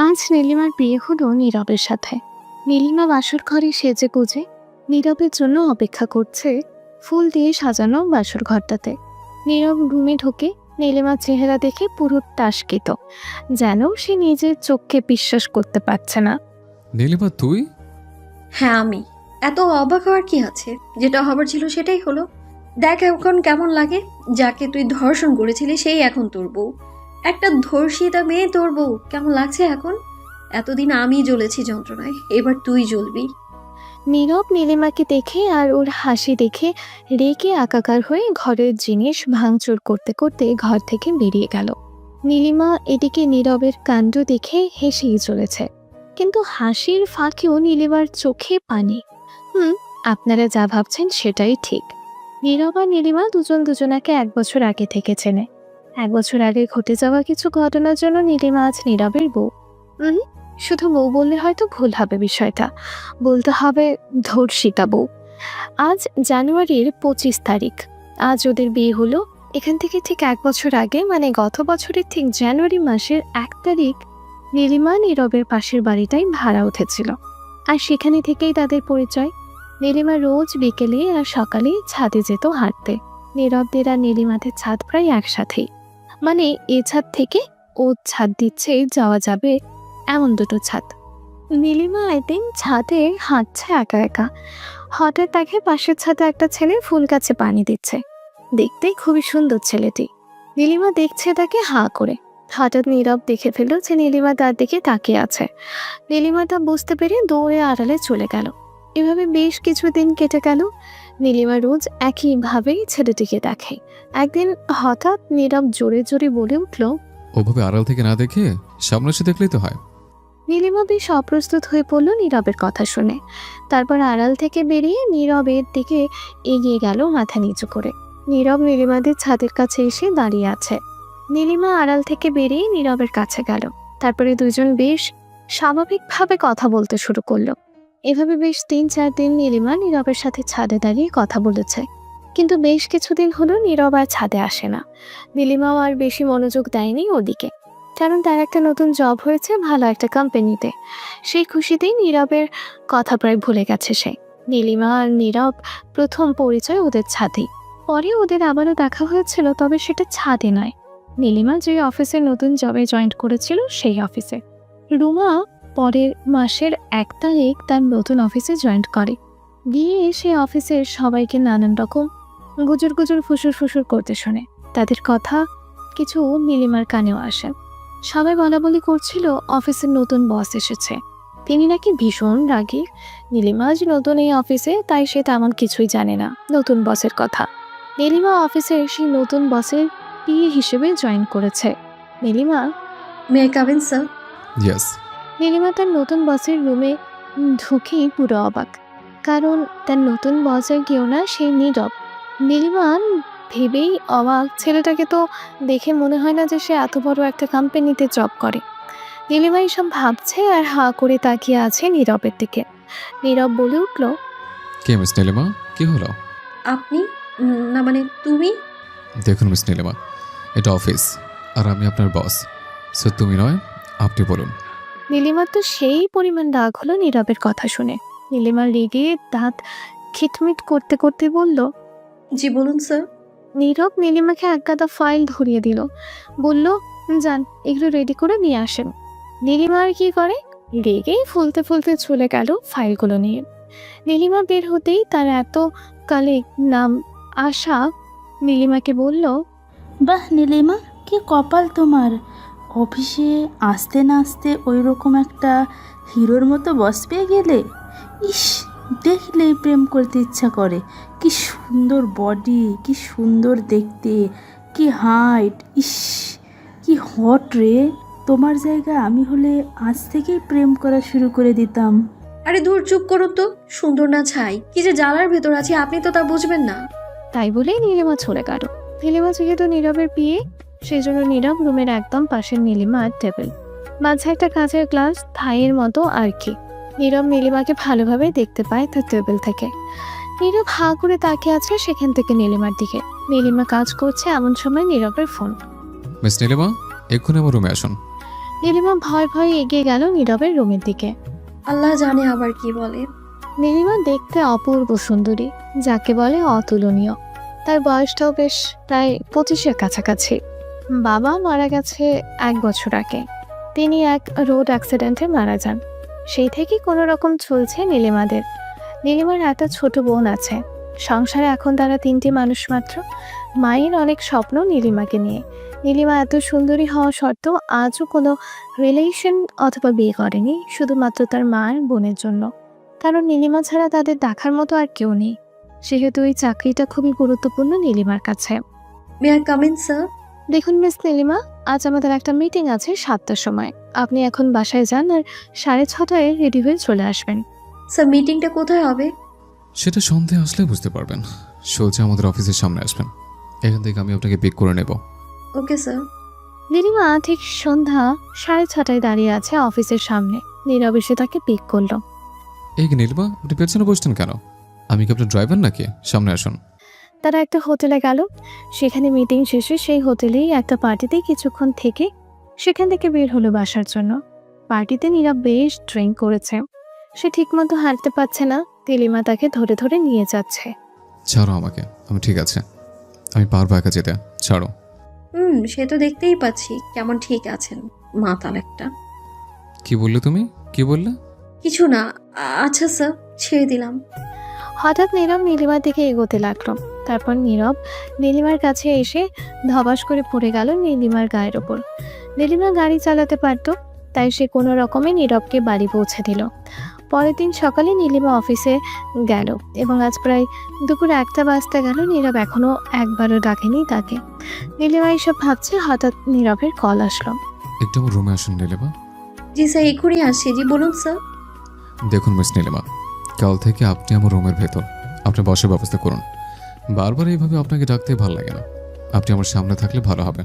আজ নীলিমার বিয়ে হলো নীরবের সাথে। নীলিমা বাসর ঘরে সেজে গুজে নীরবের জন্য অপেক্ষা করছে ফুল দিয়ে সাজানো বাসর ঘরটাতে। নীরব রুমে ঢুকে নীলিমার চেহারা দেখে পুরো টাসকিত, যেন সে নিজের চোখকে বিশ্বাস করতে পারছে না। নীলিমা তুই? হ্যাঁ আমি। এত অবাক হওয়ার কি আছে? যেটা হবার ছিল সেটাই হলো। দেখ এখন কেমন লাগে। যাকে তুই ধর্ষণ করেছিলি সেই এখন তোর বউ। একটা ধর্ষিতা মেয়ে তোর বউ। কেমন লাগছে এখন? এতদিন আমি জ্বলেছি যন্ত্রণায়, এবার তুই জ্বলবি। নীরব নীলিমাকে দেখে আর ওর হাসি দেখে রেগে একাকার হয়ে ঘরের জিনিস ভাঙচুর করতে করতে ঘর থেকে বেরিয়ে গেল। নীলিমা এদিকে নীরবের কাণ্ড দেখে হেসেই চলেছে, কিন্তু হাসির ফাঁকেও নীলিমার চোখে পানি। আপনারা যা ভাবছেন সেটাই ঠিক। নীরব আর নীলিমা দুজন দুজনাকে 1 বছর আগে থেকে চেনে। 1 বছর আগে ঘটে যাওয়া কিছু ঘটনার জন্য নীলিমা আজ নীরবের বউ। শুধু বউ বললে হয়তো ভুল হবে, বিষয়টা বলতে হবে ধর্ষিতা বউ। আজ জানুয়ারির 25 তারিখ। আজ ওদের বিয়ে হলো। এখান থেকে ঠিক 1 বছর আগে, মানে গত বছরের ঠিক জানুয়ারি মাসের 1 তারিখ নীলিমা নীরবের পাশের বাড়িটাই ভাড়া উঠেছিল, আর সেখানে থেকেই তাদের পরিচয়। নীলিমা রোজ বিকেলে আর সকালে ছাদে যেত হাঁটতে। নীরবদের আর নীলিমাদের ছাদ প্রায় একসাথেই, মানে এ ছাদ থেকে ও ছাদ দিচ্ছে যাওয়া যাবে এমন দুটো ছাদ। নীলিমা একদিন ছাদে হাঁটছে একা একা। হঠাৎ তাকে পাশের ছাদে একটা ছেলে ফুল গাছে পানি দিচ্ছে। দেখতেই খুবই সুন্দর ছেলেটি। নীলিমা দেখছে তাকে হাঁ করে। হঠাৎ নীরব দেখে ফেলল যে নীলিমা তার দিকে তাকিয়ে আছে। নীলিমা তা বুঝতে পেরে দৌড়ে আড়ালে চলে গেল। এভাবে বেশ কিছুদিন কেটে গেল। নীলিমা রোজ একইভাবেই ছেলেটিকে দেখে। একদিন হঠাৎ নীরব জোরে জোরে বলে উঠল, ওভাবে আড়াল থেকে না দেখে সামনে এসে দেখলেই তো হয়। নীলিমা বেশ অপ্রস্তুত হয়ে পড়ল নীরবের কথা শুনে। তারপর আড়াল থেকে বেরিয়ে নীরবের দিকে এগিয়ে গেল মাথা নিচু করে। নীরব নীলিমাদের ছাদের কাছে এসে দাঁড়িয়ে আছে। নীলিমা আড়াল থেকে বেরিয়ে নীরবের কাছে গেল। তারপরে দুজন বেশ স্বাভাবিকভাবে কথা বলতে শুরু করলো। এভাবে বেশ 3-4 দিন নীলিমা নীরবের সাথে ছাদে দাঁড়িয়ে কথা বলেছে। কিন্তু বেশ কিছুদিন হলো নীরব আর ছাদে আসে না। নীলিমাও আর বেশি মনোযোগ দেয়নি ওদিকে, কারণ তার একটা নতুন জব হয়েছে ভালো একটা কোম্পানিতে। সেই খুশিতেই নীরবের কথা প্রায় ভুলে গেছে সে। নীলিমা আর নীরব প্রথম পরিচয় ওদের ছাদেই। পরে ওদের আবারও দেখা হয়েছিল, তবে সেটা ছাদে নয়। নীলিমা যে অফিসে নতুন জবে জয়েন করেছিল সেই অফিসে। রুমা পরের মাসের 1 তারিখ তার নতুন অফিসে জয়েন করে। গিয়ে সে অফিসের সবাইকে নানান রকম গুজুর গুজুর ফুসুর ফুসুর করতে শোনে। তাদের কথা কিছু নীলিমার কানেও আসে। সবাই বলাবলি করছিল অফিসের নতুন বস এসেছে, তিনি নাকি ভীষণ রাগী। নীলিমা আজ নতুন এই অফিসে, তাই সে তেমন কিছুই জানে না নতুন বসের কথা। নীলিমা অফিসে সেই নতুন বসের পিএ হিসেবে জয়েন করেছে। Nilima may I come in sir? Yes. Nilima তার নতুন বসের রুমে ঢুকেই পুরো অবাক, কারণ তার নতুন বস আর কেউ না, সেই নীরব। নীলিমা ভেবেই অবাক, ছেলেটাকে তো দেখে মনে হয় না যে সে এত বড় একটা কোম্পানিতে জব করে। নীলিমা এইসব ভাবছে আর হাঁ করে তাকিয়ে আছে নীরবের দিকে। নীরব বলে উঠল, কে মিস নীলিমা? কি হলো? আপনি? না মানে তুমি? দেখুন মিস নীলিমা, এটা অফিস আর আমি আপনার বস, সো তুমি নয় আপনি বলুন। নীলিমার তো সেই পরিমাণ রাগ হলো নীরবের কথা শুনে। নীলিমা রেগে দাঁত খিটমিট করতে করতে বলল, জি বলুন স্যার। নীরব নীলিমাকে এক গাদা ফাইল ধরিয়ে দিল। বলল, যান এগুলো রেডি করে নিয়ে আসেন। নীলিমা আর কি করে, রেগেই ফুলতে ফুলতে চলে গেল ফাইলগুলো নিয়ে। নীলিমা বের হতেই তার এত কালে নাম আশা নীলিমাকে বলল, বাহ নীলিমা, কি কপাল তোমার! অফিসে আসতে না আসতে ওই রকম একটা হিরোর মতো বস পেয়ে গেলে। ইস, দেখলেই প্রেম করতে ইচ্ছা করে। কি সুন্দর বডি, কি সুন্দর দেখতে, কি হাইট! ইস, কি হট রে! তোমার জায়গা আমি হলে আজ থেকেই প্রেম করা শুরু করে দিতাম। আরে দূর, চুপ করুন তো। সুন্দর না ছাই, কি যে জ্বালার ভেতর আছি আপনি তো তা বুঝবেন না। তাই বলেই নীলিমা চলে গেল। নীলিমা যেহেতু নীরবের বিয়ে, সেই জন্য নীরব রুমের একদম পাশে নীলিমার টেবিল, মাঝে একটা কাঁচের গ্লাস, থাইয়ের মতো আর কি। নীরব নীলিমাকে ভালোভাবে দেখতে পায় তার টেবিল থেকে। নীরব হাঁ করে তাকিয়ে আছে সেখান থেকে নীলিমার দিকে। নীলিমা কাজ করছে, এমন সময় নীরবের ফোন। মিস নীলিমা, এক্ষুনি আমার রুমে আসুন। নীলিমা ভয় ভয়ে এগিয়ে গেল নীরবের রুমের দিকে। আল্লাহ জানে আবার কি বলে। নীলিমা দেখতে অপূর্ব সুন্দরী, যাকে বলে অতুলনীয়। তার বয়সটাও বেশ প্রায় 25-এর কাছাকাছি। বাবা মারা গেছে 1 বছর আগে। তিনি এক রোড অ্যাক্সিডেন্টে মারা যান। সেই থেকেই কোনো রকম চলছে নীলিমাদের। নীলিমার একটা ছোট বোন আছে। সংসারে এখন তারা 3টি মানুষ মাত্র। মায়ের অনেক স্বপ্ন নীলিমাকে নিয়ে। নীলিমা এত সুন্দরী হওয়া সত্ত্বেও আজও কোনো রিলেশন অথবা বিয়ে করেনি, শুধুমাত্র তার মায়ের বোনের জন্য। কারণ নীলিমা ছাড়া তাদের দেখার মতো আর কেউ নেই। সেহেতু এই চাকরিটা খুবই গুরুত্বপূর্ণ নীলিমার কাছে। May I come in sir? দেখুন মিস নীলিমা, আজ আমাদের একটা মিটিং আছে 7টার সময়। আপনি এখন বাসায় যান আর 6:30টায় রেডি হয়ে চলে আসবেন। স্যার মিটিংটা কোথায় হবে? সেটা সন্ধ্যে আসলে বুঝতে পারবেন। সোজা আমাদের অফিসের সামনে আসবেন, এখান থেকে আমি আপনাকে পিক করে নেব। Okay sir. নীলিমা ঠিক সন্ধ্যা 6:30টায় দাঁড়িয়ে আছে অফিসের সামনে। নীরব এসে তাকে পিক করলো। এই কি নীলিমা, আপনি পেছনে বসছেন কেন? আমি কি আপনার ড্রাইভার নাকি? সামনে আসুন। তারা একটা হোটেলে গেল। সেখানে মিটিং শেষে সেই হোটেলেই একটা পার্টিতে কিছুক্ষণ থেকে সেখান থেকে বের হলো বাসার জন্য। পার্টিতে নীরব বেশ ড্রিঙ্ক করেছে। সে ঠিকমতো হাঁটতে পারছে না। নীলিমা তাকে ধরে ধরে নিয়ে যাচ্ছে। ছাড়ো আমাকে, আমি ঠিক আছে, আমি পারবো একা যেতে, ছাড়ো। সে তো দেখতেই পাচ্ছি কেমন ঠিক আছেন, মাতাল একটা। কি বললে তুমি? কি বললে? কিছু না। আচ্ছা স্যার, ছেড়ে দিলাম। হঠাৎ নীরব নীলিমার দিকে এগোতে লাগলো। তারপর নীরব নীলিমার কাছে এসে ধবাস করে পড়ে গেল নীলিমার গায়ের ওপর। নীলিমা গাড়ি চালাতে পারত, তাই সে কোনো রকমে নীরবকে বাড়ি পৌঁছে দিল। পরের দিন সকালে নীলিমা অফিসে গেল এবং আজ প্রায় দুপুর 1টা বাজতে গেল। নীরব এখনো একবারও ডাকেনি তাকে। নীলিমা এসব ভাবছে, হঠাৎ নীরবের কল আসলো। একটু আমার রুমে আসুন নীলিমা। জি স্যার, এক্ষুনি আসছি। জি বলুন স্যার। দেখুন মিস নীলিমা, কাল থেকে আপনি আমার রুমের ভেতর, আপনি বসার ব্যবস্থা করুন। বারবার এইভাবে আপনাকে ডাকতে ভালো লাগে না। আপনি আমার সামনে থাকলে ভালো হবে।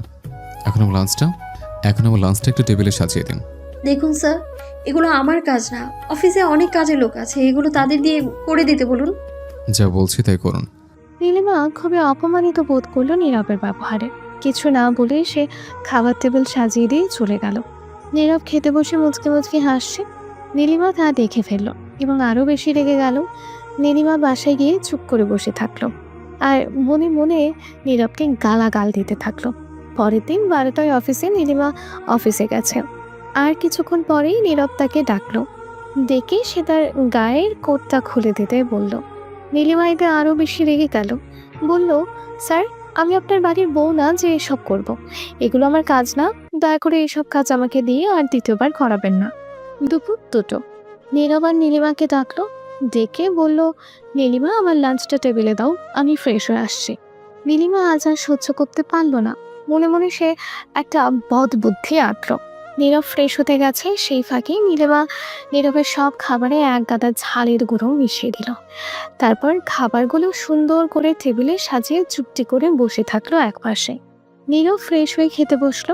এখন আমার লাঞ্চটা একটু টেবিলে সাজিয়ে দিন। দেখুন স্যার, এগুলো আমার কাজ না। অফিসে অনেক কাজের লোক আছে, এগুলো তাদের দিয়ে করে দিতে বলুন। যা বলছি তাই করুন। নীলিমা খুবই অপমানিত বোধ করলো নীরবের ব্যবহারে। কিছু না বলে সে খাবার টেবিল সাজিয়ে দিয়ে চলে গেল। নীরব খেতে বসে মুচকে মুচকে হাসছে। নীলিমা তা দেখে ফেলল এবং আরও বেশি রেগে গেল। নীলিমা বাসায় গিয়ে চুপ করে বসে থাকলো আর মনে মনে নীরবকে গালাগাল দিতে থাকলো। পরের দিন 12টায় নীলিমা অফিসে গেছে। আর কিছুক্ষণ পরেই নীরব তাকে ডাকলো। ডেকে সে তার গায়ের কোটটা খুলে দিতে বলল। নীলিমা এতে আরও বেশি রেগে গেল। বলল, স্যার, আমি আপনার বাড়ির বউ না যে এসব করব। এগুলো আমার কাজ না। দয়া করে এসব কাজ আমাকে দিয়ে আর দ্বিতীয়বার করাবেন না। দুপুর 2টো। নীরব আর নীলিমাকে ডাকলো। ডেকে বলল, নীলিমা, আমার লাঞ্চটা টেবিলে দাও, আমি ফ্রেশ হয়ে আসছি। নীলিমা আজ আর সহ্য করতে পারল না। মনে মনে সে একটা বদ বুদ্ধি আঁটল। নীরব ফ্রেশ হতে গেছে, সেই ফাঁকে নীরবের সব খাবারে এক গাদা ঝালের গুঁড়ো মিশিয়ে দিল। তারপর খাবারগুলো সুন্দর করে টেবিলে সাজিয়ে চুপটি করে বসে থাকলো একপাশে। নীরব ফ্রেশ হয়ে খেতে বসলো।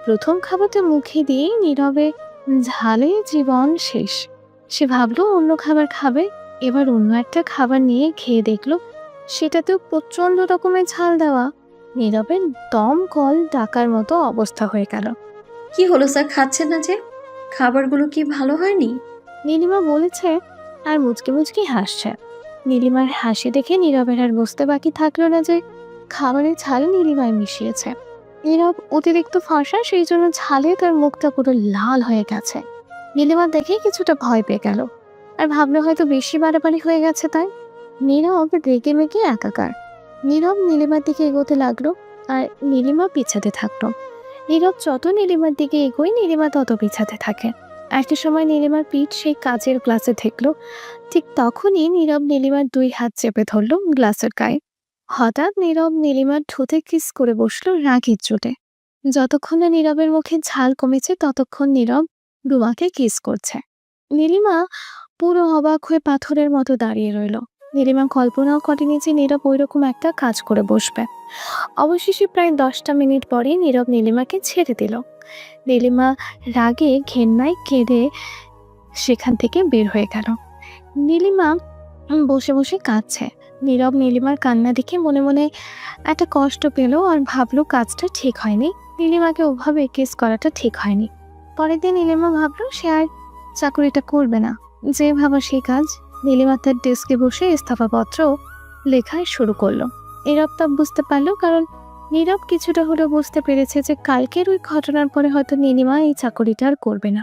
প্রথম খাবারটা মুখে দিয়ে নীরবে ঝালে জীবন শেষ। সে ভাবলো অন্য খাবার খাবে। এবার অন্য একটা খাবার নিয়ে খেয়ে দেখলো, সেটাতেও প্রচণ্ড রকমের ঝাল দেওয়া। নীরবের দমকল ডাকার মতো অবস্থা হয়ে গেল। কি হলো স্যার, খাচ্ছেন না যে? খাবারগুলো কি ভালো হয়নি? নীলিমা বলেছে আর মুচকি মুচকি হাসছে। নীলিমার হাসি দেখে নীরবের আর বুঝতে বাকি থাকলো না যে খাবারের ঝাল নীলিমায় মিশিয়েছে। নীরব অতিরিক্ত ফর্সা, সেই জন্য ঝালে তার মুখটা পুরো লাল হয়ে গেছে। নীলিমা দেখে কিছুটা ভয় পেয়ে গেল আর ভাবলো হয়তো বেশি বাড়াবাড়ি হয়ে গেছে তাই। নীরব রেগে মেগে একাকার। নীরব নীলিমার দিকে এগোতে লাগলো আর নীলিমা পিছাতে থাকলো। নীরব যত নীলিমার দিকে এগোয় নীলিমা তত পিছাতে থাকে। একটা সময় নীলিমার পিঠ সেই কাচের গ্লাসে ঠেকলো। ঠিক তখনই নীরব নীলিমার 2 হাত চেপে ধরলো গ্লাসের গায়ে। হঠাৎ নীরব নীলিমার ঠোঁটে কিস করে বসলো রাগের চোটে। যতক্ষণ না নীরবের মুখে ঝাল কমেছে ততক্ষণ নীরব রুমাকে কিস করছে। নীলিমা পুরো অবাক হয়ে পাথরের মতো দাঁড়িয়ে রইল। নীলিমা কল্পনাও করেনি যে নীরব ওইরকম একটা কাজ করে বসবে। অবশেষে প্রায় 10টা মিনিট পরে নীরব নীলিমাকে ছেড়ে দিল। নীলিমা রাগে ঘেন্নায় কেঁদে সেখান থেকে বের হয়ে গেল। নীলিমা বসে বসে কাঁদছে। নীরব নীলিমার কান্না দেখে মনে মনে একটা কষ্ট পেল আর ভাবলো কাজটা ঠিক হয়নি। নীলিমাকে ওভাবে কিস করাটা ঠিক হয়নি। পরের দিন নীলিমা ভাবলো সে আর চাকরিটা করবে না। যে ভাবা সেই কাজ। নীলিমা তার ডেস্কে বসে ইস্তফাপত্র লেখায় শুরু করলো। নীরব তা বুঝতে পারলো, কারণ নীরব কিছুটা হলেও বুঝতে পেরেছে যে কালকের ওই ঘটনার পরে হয়তো নীলিমা এই চাকরিটা আর করবে না।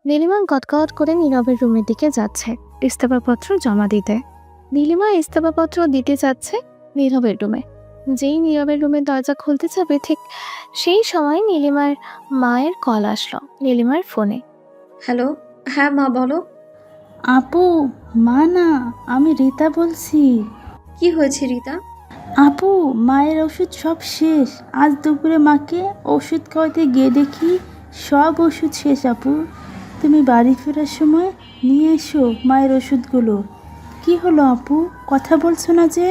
নীলিমা গটগট করে নীরবের রুমের দিকে যাচ্ছে ইস্তফাপত্র জমা দিতে। নীলিমা ইস্তফাপত্র দিতে যাচ্ছে নীরবের রুমে। যেই নীরবের রুমের দরজা খুলতে যাবে ঠিক সেই সময় নীলিমার মায়ের কল আসলো নীলিমার ফোনে। হ্যালো, হ্যাঁ মা বলো। আপু, মা না, আমি রীতা বলছি। কি হয়েছে রীতা? আপু, মায়ের ওষুধ সব শেষ। আজ দুপুরে মাকে ওষুধ খাওয়াতে গিয়ে দেখি সব ওষুধ শেষ। আপু, তুমি বাড়ি ফেরার সময় নিয়ে এসো মায়ের ওষুধগুলো। কি হলো আপু, কথা বলছো না যে?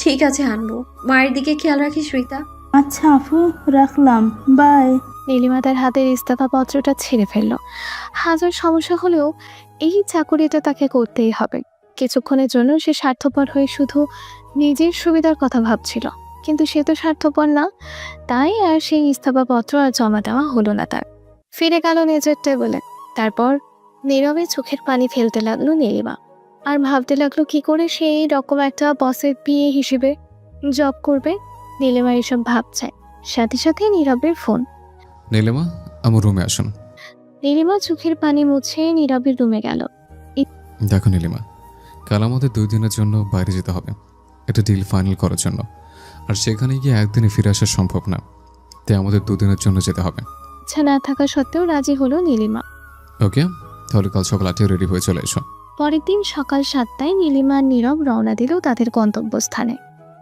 ঠিক আছে আনবো। মায়ের দিকে খেয়াল রাখিস রীতা। আচ্ছা আপু, রাখলাম, বাই। নীলিমা তার হাতের ইস্তফাপত্রটা ছেড়ে ফেললো। হাজার সমস্যা হলেও এই চাকরিটা তাকে করতেই হবে। কিছুক্ষণের জন্য সে স্বার্থপর হয়ে শুধু নিজের সুবিধার কথা ভাবছিল, কিন্তু সে তো স্বার্থপর না। তাই আর সেই ইস্তফাপত্র আর জমা দেওয়া হলো না তার। ফিরে গেল নিজের টেবিলে। তারপর নীরবে চোখের পানি ফেলতে লাগলো নীলিমা, আর ভাবতে লাগলো কি করে সে এই রকম একটা বসের পিএ হিসেবে জব করবে। নীলিমা এসব ভাবছে, সাথে সাথে নীরবের ফোন। নীলিমা, আমার রুমে আসুন। নীলিমা চোখের পানি মুছে নীরবের রুমে গেল। দেখো নীলিমা, কাল আমাদের 2 দিনের জন্য বাইরে যেতে হবে, একটা ডিল ফাইনাল করার জন্য। আর সেখানে গিয়ে একদিনে ফিরে আসা সম্ভব না, তাই আমাদের 2 দিনের জন্য যেতে হবে। ইচ্ছা না থাকা সত্ত্বেও রাজি হলো নীলিমা। ওকে, তাহলে কাল সকাল 8টায় রেডি হয়ে চলে এসো। পরের দিন সকাল 7টায় নীলিমা আর নীরব রওনা দিল তাদের গন্তব্যস্থানে।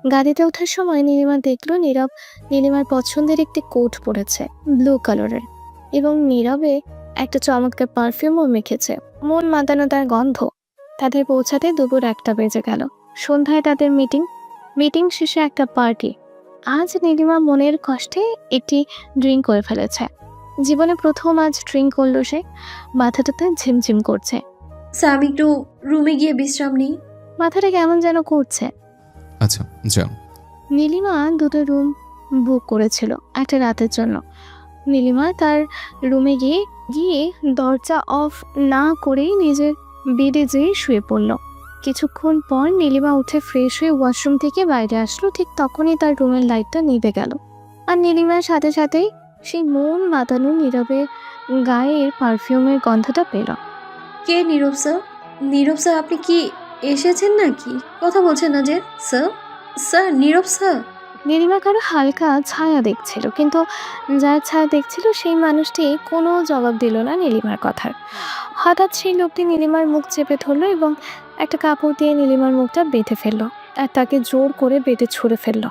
গাড়িতে ওঠার সময় নীলিমা দেখলো নীরব নীলিমার পছন্দের একটি কোট পরেছে, ব্লু কালারের, এবং নীরবে একটা চমৎকার পারফিউমও মেখেছে। মন মাতানো তার গন্ধ। তাদের পৌঁছাতে দুপুর 1টা বেজে গেল। সন্ধ্যায় তাদের মিটিং শেষে একটা পার্টি। আজ নীলিমা মনের কষ্টে একটি ড্রিঙ্ক করে ফেলেছে। জীবনে প্রথম আজ ড্রিঙ্ক করলো সে। মাথাটাতে ঝিমঝিম করছে। স্যার আমি একটু রুমে গিয়ে বিশ্রাম নিই। মাথাটা কেমন যেন করছে। আচ্ছা যাও। নীলিমা 2টো রুম বুক করেছিল একটা রাতের জন্য। নীলিমা তার রুমে গিয়ে দরজা অফ না করেই নিজের বেডে যেয়ে শুয়ে পড়ল। কিছুক্ষণ পর নীলিমা উঠে ফ্রেশ হয়ে ওয়াশরুম থেকে বাইরে আসলো। ঠিক তখনই তার রুমের লাইটটা নিভে গেল, আর নীলিমার সাথে সাথেই সেই মন মাতানো নীরবের গায়ের পারফিউমের গন্ধটা পেল। কে নীরব স্যার? নীরব স্যার আপনি কি এসেছেন নাকি? কথা বলছেন না যে? স্যার, স্যার নীরব স্যার। নীলিমা কারো হালকা ছায়া দেখছিল, কিন্তু যার ছায়া দেখছিল সেই মানুষটি কোনো জবাব দিল না নীলিমার কথার। হঠাৎ সেই লোকটি নীলিমার মুখ চেপে ধরলো এবং একটা কাপড় দিয়ে নীলিমার মুখটা বেঁধে ফেললো, আর তাকে জোর করে বেঁধে ছুঁড়ে ফেললো।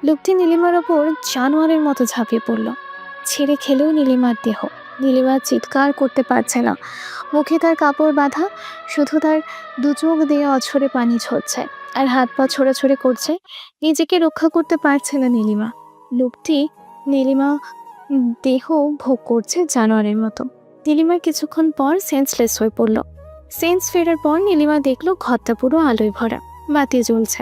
লোকটি নীলিমার ওপর জানোয়ারের মতো ঝাঁপিয়ে পড়লো। ছেড়ে খেলেও নীলিমার দেহ। নীলিমা চিৎকার করতে পারছে না, মুখে তার কাপড় বাঁধা, শুধু তার 2 চোখ দিয়ে অঝরে পানি ঝরছে, আর হাত পা ছোড়াছড়ি করছে। নিজেকে রক্ষা করতে পারছে না নীলিমা। লোকটি নীলিমা দেহ ভোগ করছে জানোয়ারের মতো। নীলিমা কিছুক্ষণ পর সেন্সলেস হয়ে পড়ল। সেন্স ফেরার পর নীলিমা দেখলো ঘরটা পুরো আলোয় ভরা, বাতি জ্বলছে।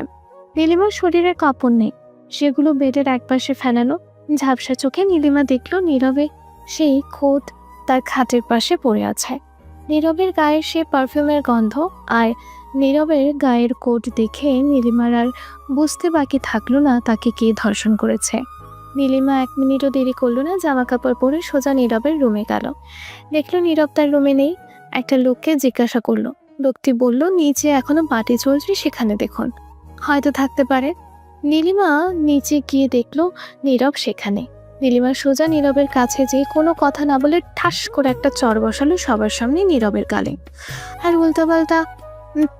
নীলিমার শরীরে কাপড় নেই, সেগুলো বেডের একপাশে ফেলানো। ঝাপসা চোখে নীলিমা দেখলো নীরবে সেই খোদ তার খাটের পাশে পড়ে আছে। নীরবের গায়ের সে পারফিউমের গন্ধ আর নীরবের গায়ের কোট দেখে নীলিমার আর বুঝতে বাকি থাকলো না তাকে কে ধর্ষণ করেছে। নীলিমা 1 মিনিটও দেরি করলো না, জামা কাপড় পরে সোজা নীরবের রুমে গেল। দেখলো নীরব তার রুমে নেই। একটা লোককে জিজ্ঞাসা করলো। লোকটি বলল নিচে এখনো বাতি চলছে, সেখানে দেখুন, হয়তো থাকতে পারে। নীলিমা নিচে গিয়ে দেখলো নীরব সেখানে। নীলিমা সোজা নীরবের কাছে যেয়ে কোনো কথা না বলে ঠাস করে একটা চড় বসালো সবার সামনে নীরবের গালে, আর উল্টোপাল্টা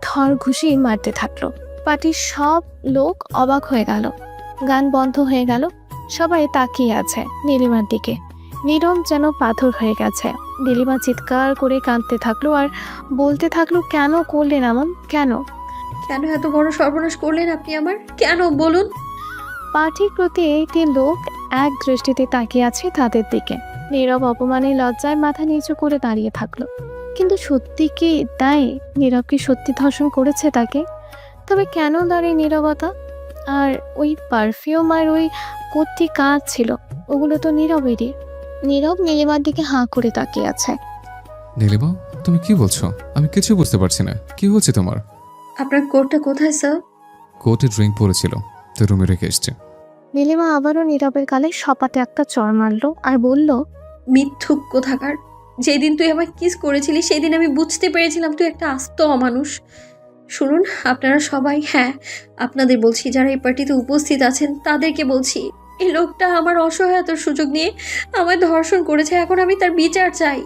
থর ঘুষি মারতে থাকলো। পার্টির সব লোক অবাক হয়ে গেল। গান বন্ধ হয়ে গেল। সবাই তাকিয়ে আছে নীলিমার দিকে। নীরব যেন পাথর হয়ে গেছে। নীলিমা চিৎকার করে কাঁদতে থাকলো আর বলতে থাকলো, কেন করলেন এমন? কেন কেন এত বড় সর্বনাশ করলেন আপনি আমার? কেন বলুন? পার্টির প্রতি একটি লোক এক দৃষ্টিতে তাকিয়ে আছে তাদের দিকে। নীরব অপমানে লজ্জায় মাথা নিচু করে দাঁড়িয়ে থাকলো। কিন্তু সত্যি কি তাই? নীরব কি সত্যি ধর্ষণ করেছে তাকে? তবে কেন দাঁড়িয়ে নীরবতা? আর ওই পারফিউম আর ওই কোটটি কাজ ছিল, ওগুলো তো নীরবেরই। নীরব নীলিমার দিকে হাঁ করে তাকিয়ে আছে। নীলিমা, তুমি কি বলছো? আমি কিছু বুঝতে পারছি না। কি হচ্ছে তোমার? আপনার কোটটা কোথায় স্যার? কোর্টে ড্রিঙ্ক পড়েছিল, তো রুমে রেখে এসছে। নীলিমা আবারও নীরবের গালে সপাটে একটা চড় মারলো আর বলল, মিথ্যুক কোথাকার। যেদিন তুই আমায় কিস করেছিলি সেই দিন আমি বুঝতে পেরেছিলাম তুই একটা আস্ত অমানুষ। শুনুন আপনারা সবাই, হ্যাঁ আপনাদের বলছি, যারা এই পার্টিতে উপস্থিত আছেন তাদেরকে বলছি, এই লোকটা আমার অসহায়তার সুযোগ নিয়ে আমায় ধর্ষণ করেছে। এখন আমি তার বিচার চাই।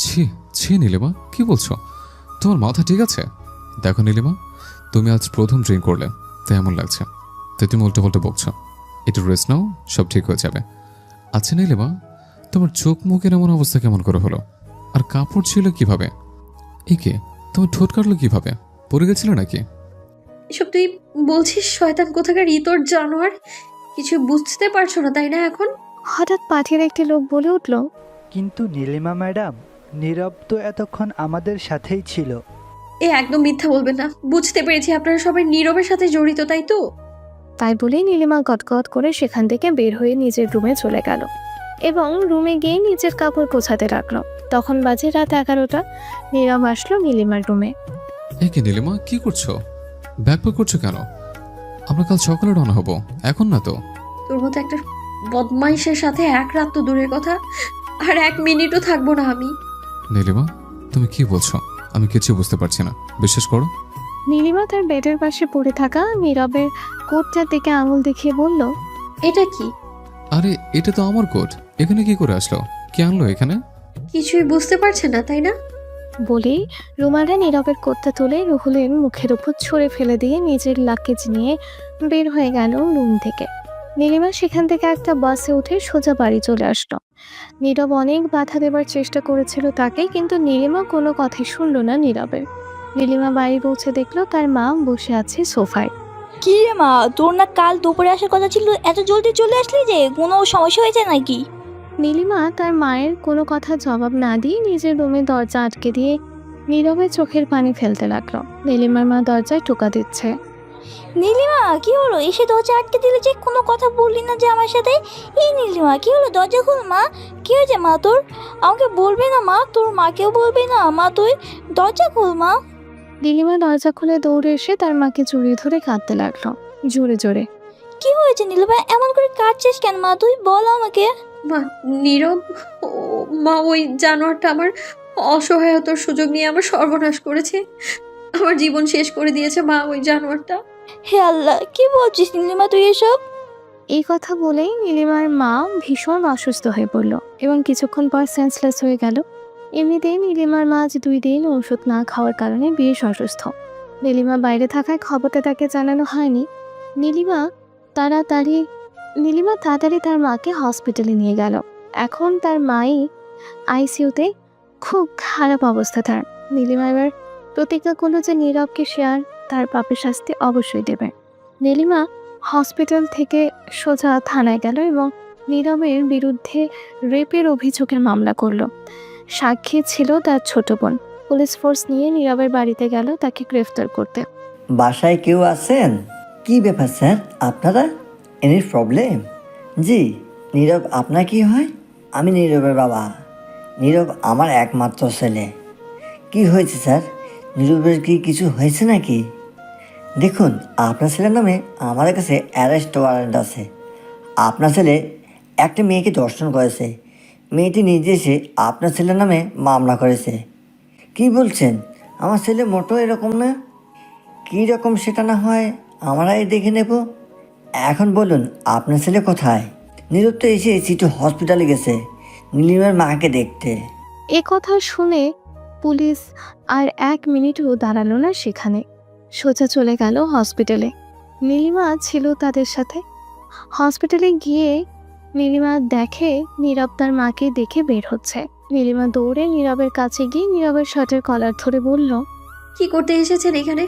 ছি ছি নীলিমা, কি বলছো? তোমার মাথা ঠিক আছে? দেখো নীলিমা, তুমি আজ প্রথম ড্রিঙ্ক করলে, তাই এমন লাগছে। তাই তুমি উল্টো পাল্টা বকছো। একটু রেস্ট নাও, সব ঠিক হয়ে যাবে। আচ্ছা নীলিমা, তোমার চোখ মুখের এমন অবস্থা কেমন করে হলো? আর কাপড় ছিল কিভাবে? একে তোমার ঠোঁট কাটলো কিভাবে? পড়ে গেছিল নাকি? এসব তুই বলছিস শয়তান কোথাকার, ইতর জানোয়ার। কিছু বুঝতে পারছো না তাই না এখন? হঠাৎ পাঠিয়ে একটি লোক বলে উঠল, কিন্তু নীলিমা ম্যাডাম, নীরব তো এতক্ষণ আমাদের সাথেই ছিল। একদম মিথ্যা বলবেন না। বুঝতে পেরেছি আপনারা সবাই নীরবের সাথে জড়িত, তাই তো? তাই বলেই নীলিমা গদগদ করে সেখান থেকে বের হয়ে নিজের রুমে চলে গেল এবং রুমে গিয়ে নিজের কাপড় গোছাতে রাখলো। তখন বাজে রাত 11টা। নীরব আসলো নীলিমার রুমে। একে নীলিমা, কি করছো? ব্যাগ প্যাক করছো কেন? আমরা কাল সকালে রওনা হবো, এখন না তো। তোর মতো একটা বদমাইশের সাথে এক রাত তো দূরের কথা, আর 1 মিনিটও থাকবো না আমি। নীলিমা, তুমি কি বলছো? আমি কিছু বুঝতে পারছি না, বিশ্বাস করো। নীলিমা তার বেডের পাশে পড়ে থাকা নীরবের কোটটার দিকে আঙুল দেখিয়ে বলল, এটা কি? আরে এটা তো আমার কোট, এখানে কি করে আসলো? কে আনলো এখানে? কিছুই বুঝতে পারছেন না তাই না? বলেই রুমালটা নীরবের কোটটা তুলে রুহুলের মুখের উপর ছুঁড়ে ফেলে দিয়ে নিজের লাগেজ নিয়ে বের হয়ে গেল রুম থেকে। নীলিমা সেখান থেকে একটা বাসে উঠে সোজা বাড়ি চলে আসলো। নীরব অনেক বাধা দেবার চেষ্টা করেছিল তাকে, কিন্তু নীলিমা কোনো কথাই শুনলো না নীরবের। নীলিমা বাড়ি পৌঁছে দেখলো তার মা বসে আছে সোফায়। কি রে মা, তোর না কাল দুপুরে আসার কথা ছিল, এত জলদি চলে আসলি যে? কোনো সমস্যা হয়েছে নাকি? নীলিমা তার মায়ের কোনো কথা জবাব না দিয়ে নিজের রুমে দরজা আটকে দিয়ে নীরবে চোখের পানি ফেলতে লাগলো। নীলিমার মা দরজায় টোকা দিচ্ছে। নীলিমা কি হলো? এসে দরজা আটকে দিলে যে, কোনো কথা বললি না যে আমার সাথে? এই নীলিমা কি হলো? দরজা খোল মা। কি হয়েছে মা তোর? আমাকে বলবে না মা? তোর মাকেও বলবে না মা? তুই দরজা খোল মা। নীলিমা দরজা খুলে দৌড়ে এসে তার মাকে জড়িয়ে ধরে কাঁদতে লাগলো জোরে জোরে। কি হয়েছে নীলিমা? এমন করে কাঁদছিস কেন মা? তুই বল আমাকে। মা, নীরব, ও মা, ওই জানোয়ারটা আমার অসহায়তার সুযোগ নিয়ে আমার সর্বনাশ করেছে। আমার জীবন শেষ করে দিয়েছে মা, ওই জানোয়ারটা। হে আল্লাহ, কি বলছিস নীলিমা তুই এসব? এই কথা বলেই নীলিমার মা ভীষণ অসুস্থ হয়ে পড়ল এবং কিছুক্ষণ পর সেন্সলেস হয়ে গেল। এমনিতেই নীলিমার মা আজ 2 দিন ওষুধ না খাওয়ার কারণে বেশ অসুস্থ। নীলিমা বাইরে থাকায় খবরটা তাকে জানানো হয়নি। নীলিমা তাড়াতাড়ি তার মাকে হসপিটালে নিয়ে গেল। এখন তার মাই আইসিইউতে, খুব খারাপ অবস্থা তার। নীলিমা এবার প্রতিজ্ঞা করলো যে নীরবকে সে আর তার পাপের শাস্তি অবশ্যই দেবে। নীলিমা হসপিটাল থেকে সোজা থানায় গেল এবং নীরবের বিরুদ্ধে রেপের অভিযোগের মামলা করলো। সাক্ষী ছিল তার ছোট বোন। পুলিশ ফোর্স নিয়ে নীরবের বাড়িতে গেল তাকে গ্রেফতার করতে। বাসায় কেউ আছেন? কি ব্যাপার স্যার, আপনারা? Any problem? জি, নীরব আপনার কি হয়? আমি নীরবের বাবা। নীরব আমার একমাত্র ছেলে। কি হয়েছে স্যার? নীরবের কি কিছু হয়েছে নাকি? দেখুন, আপনার ছেলের নামে আমার কাছে অ্যারেস্ট ওয়ারেন্ট আছে। আপনার ছেলে একটা মেয়েকে ধর্ষণ করেছে। মেয়েটি নিজে এসে আপনার ছেলের নামে মামলা করেছে। কি বলছেন? আমার ছেলে মোটো এরকম না। কী রকম সেটা না হয় আমরাই দেখে নেব। এখন বলুন, আপনার ছেলে কোথায়? নীরব তো এসে সিটি হসপিটালে গেছে নীলিমার মাকে দেখতে। এ কথা শুনে পুলিশ আর 1 মিনিটও দাঁড়ালো না সেখানে, সোজা চলে গেল হসপিটালে। নীলিমা ছিল তাদের সাথে। হসপিটালে গিয়ে নীলিমা দেখে নীরব তার মাকে দেখে বের হচ্ছে। নীলিমা দৌড়ে নীরবের কাছে গিয়ে নীরবের শার্টের কলার ধরে বলল, কি করতে এসেছেন এখানে?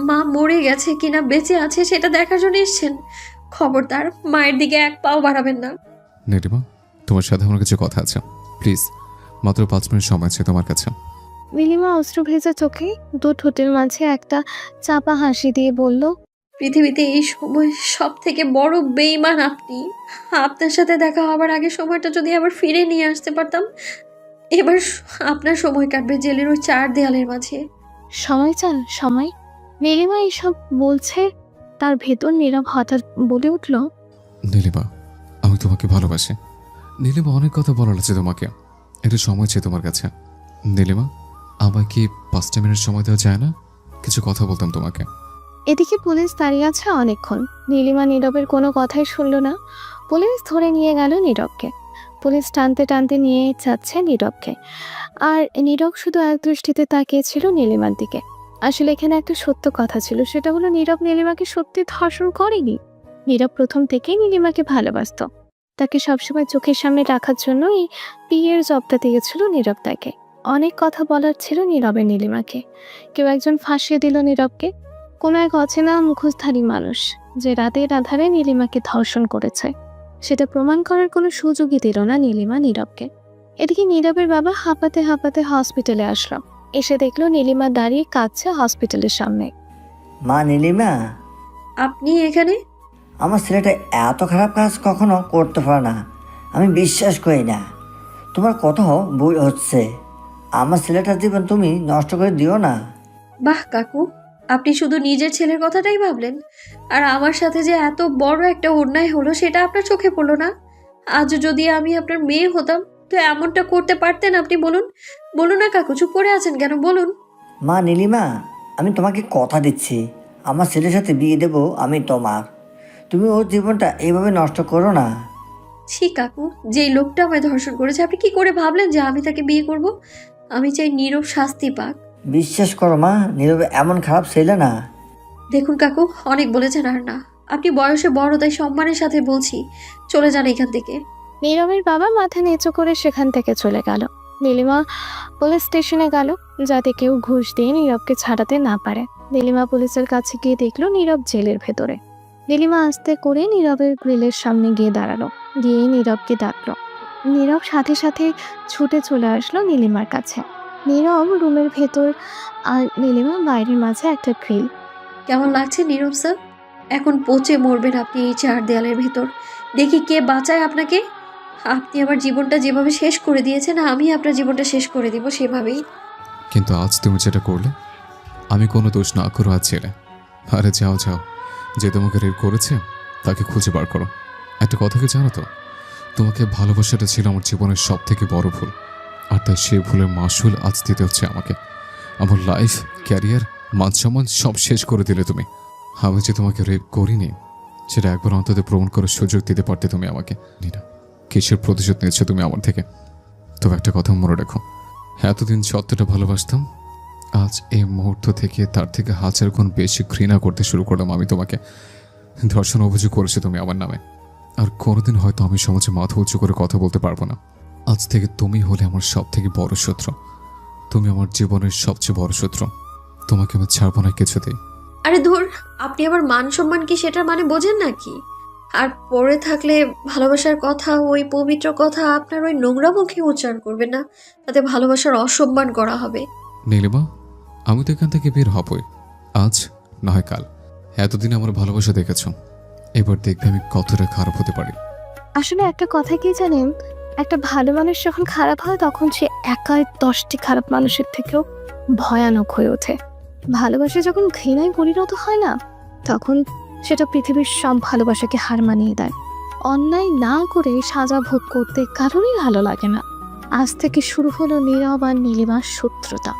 মা মরে গেছে কিনা বেঁচে আছে সেটা দেখার জন্য এসেছেন? খবরদার মায়ের দিকে 1 পাও বাড়াবেন না। নীলিমা, তোমার সাথে আমার কিছু কথা আছে, প্লিজ। মাত্র 5 মিনিট সময় আছে তোমার কাছে। নীলিমা অশ্রু ভেজা চোখে 2 ঠোঁটের মাঝে একটা চাপা হাসি দিয়ে বলল, পৃথিবীতে এই সময় সব থেকে বড় বেঈমান আপনি। আপনার সাথে দেখা হবার আগে সময়টা যদি আবার ফিরে নিয়ে আসতে পারতাম, এবার আপনার সময় কাটবে জেলের ওই 4 দেয়ালের মাঝে। সময় চান সময়? নীলিমা এইসব বলছে, তার ভেতর নীরব হঠাৎ বলে উঠল, নীলিমা, আমি তোমাকে ভালোবাসি। নীলিমা, অনেক কথা বলার আছে তোমাকে, একটু সময় চাই তোমার কাছে। নীলিমা, আমায় কি 5টা মিনিট সময় দেওয়া যায় না? কিছু কথা বলতাম তোমাকে। এদিকে পুলিশ দাঁড়িয়ে আছে অনেকক্ষণ। নীলিমা নীরবের কোনো কথাই শুনল না। পুলিশ ধরে নিয়ে গেল নীরবকে। পুলিশ টানতে টানতে নিয়ে যাচ্ছে নীরবকে, আর নীরব শুধু এক দৃষ্টিতে তাকিয়েছিল নীলিমার দিকে। আসলে এখানে একটা সত্য কথা ছিল, সেটা হলো নীরব নীলিমাকে সত্যি ধর্ষণ করেনি। নীরব প্রথম থেকেই নীলিমাকে ভালোবাসতো। তাকে সবসময় চোখের সামনে রাখার জন্য এই বিয়ের জবটা দিয়েছিল নীরব তাকে। অনেক কথা বলার ছিল নীরবের নীলিমাকে। কেউ একজন ফাঁসিয়ে দিল নীরবকে, কোনো এক অচেনা মুখোশধারী মানুষ, যে রাতের আধারে নীলিমাকে ধর্ষণ করেছে। সেটা প্রমাণ করার কোনো সুযোগই দিল না নীলিমা নীরবকে। এদিকে নীরবের বাবা হাঁপাতে হাঁপাতে হসপিটালে আসলো। এসে দেখলো নীলিমা দাঁড়িয়ে কাঁদছে হসপিটালের সামনে। মা নীলিমা, আপনি এখানে? আমার ছেলেটা এত খারাপ কাজ কখনো করতে পারে না, আমি বিশ্বাস করি না। তোমার কথাও ভুল হচ্ছে। আমার ছেলেটার জীবন তুমি নষ্ট করে দিও না। বাহ কাকু, আপনি শুধু নিজের ছেলের কথাটাই ভাবলেন, আর আমার সাথে যে এত বড় একটা অন্যায় হলো সেটা আপনার চোখে পড়লো না। আজ যদি আমি আপনার মেয়ে হতাম তো এমনটা করতে পারতেন আপনি? বলুন বলুন না কাকু, চুপ করে আছেন কেন, বলুন। মা নীলিমা, আমি তোমাকে কথা দিচ্ছি, আমার ছেলের সাথে বিয়ে দেবো আমি তোমার। তুমি ওর জীবনটা এইভাবে নষ্ট করো না। ছি কাকু, যেই লোকটা আমায় ধর্ষণ করেছে আপনি কি করে ভাবলেন যে আমি তাকে বিয়ে করব? আমি চাই নীরব শাস্তি পাক। বিশ্বাস করো মা, নীরবে এমন খারাপ ছেলে না। দেখুন কাকু, অনেক বলেছেন আর না। আপনি বয়সে বড়, তাই সম্মানের সাথে বলছি, চলে যান এখান থেকে। নীরবের বাবা মাথা নিচু করে সেখান থেকে চলে গেল। নীলিমা পুলিশ স্টেশনে গেল, যাতে কেউ ঘুষ দিয়ে নীরবকে ছাড়াতে না পারে। নীলিমা পুলিশের কাছে গিয়ে দেখলো নীরব জেলের ভেতরে। নীলিমা আস্তে করে নীরবের গ্রিলের সামনে গিয়ে দাঁড়ালো, গিয়ে নীরবকে ডাকলো। নীরব সাথে সাথে ছুটে চলে আসলো নীলিমার কাছে। নীরব রুমের ভেতর আর নীলিমা বাইরের মাঝে একটা গ্রিল। কেমন লাগছে নীরব স্যার? এখন পচে মরবেন আপনি এই 4 দেয়ালের ভেতর। দেখি কে বাঁচায় আপনাকে। আপনি আমার জীবনটা যেভাবে শেষ করে দিয়েছেন, আমি আপনার জীবনটা শেষ করে দিব সেভাবেই। কিন্তু আজ তুমি যেটা করলে, আমি কোনো দোষ না করো আজ ছেলে। আরে যাও যাও, যে তোমাকে রেপ করেছে তাকে খুঁজে বার করো। একটা কথা কি জানো তো, তোমাকে ভালোবাসাটা ছিল আমার জীবনের সব থেকে বড় ভুল, আর তাই সেই ভুলের মাসুল আজ দিতে হচ্ছে আমাকে। আমার লাইফ, ক্যারিয়ার, মান সম্মান সব শেষ করে দিলে তুমি। আমি যে তোমাকে রেপ করিনি সেটা একবার অন্তত প্রমাণ করার সুযোগ দিতে পারতে তুমি আমাকে। না, কিসের প্রতিশোধ নিয়েছো তুমি আমার থেকে? তবে একটা কথা মনে রেখো, এতদিন যতটা ভালোবাসতাম, আজ এই মুহূর্ত থেকে তার থেকে 1000 গুণ বেশি ঘৃণা করতে শুরু করলাম আমি তোমাকে। ধর্ষণ অভিযোগ করেছো তুমি আমার নামে, আর কোনোদিন হয়তো আমি সমাজে মাথা উঁচু করে কথা বলতে পারবো না। আজ থেকে তুমি হলে আমার সব থেকে বড় শত্রু। তুমি আমার জীবনের সবচেয়ে বড় শত্রু। তোমাকে আমি ছাড়বো না কিছুতেই। আরে ধুর, আপনি আবার মান সম্মান কি সেটার মানে বোঝেন নাকি? আর পড়ে থাকলে ভালোবাসার কথা, ওই পবিত্র কথা আপনার ওই নোংরা মুখে উচ্চারণ করবেন না, তাতে ভালোবাসার অসম্মান করা হবে। নীলিমা, আমি তো এখান থেকে বের হবই, আজ না হয় কাল। এতদিন আমার ভালোবাসা দেখেছ, এবার দেখবে আমি কতটা খারাপ হতে পারি। আসলে একটা কথা কি জানেন, একটা ভালো মানুষ যখন খারাপ হয় তখন সে একাই 10টি খারাপ মানুষের থেকেও ভয়ানক হয়ে ওঠে। ভালোবাসা যখন ঘৃণায় পরিণত হয় না, তখন সেটা পৃথিবীর সব ভালোবাসাকে হার মানিয়ে দেয়। অন্যায় না করে সাজা ভোগ করতে কারোরই ভালো লাগে না। আজ থেকে শুরু হলো নীরব আর নীলিমার শত্রুতা।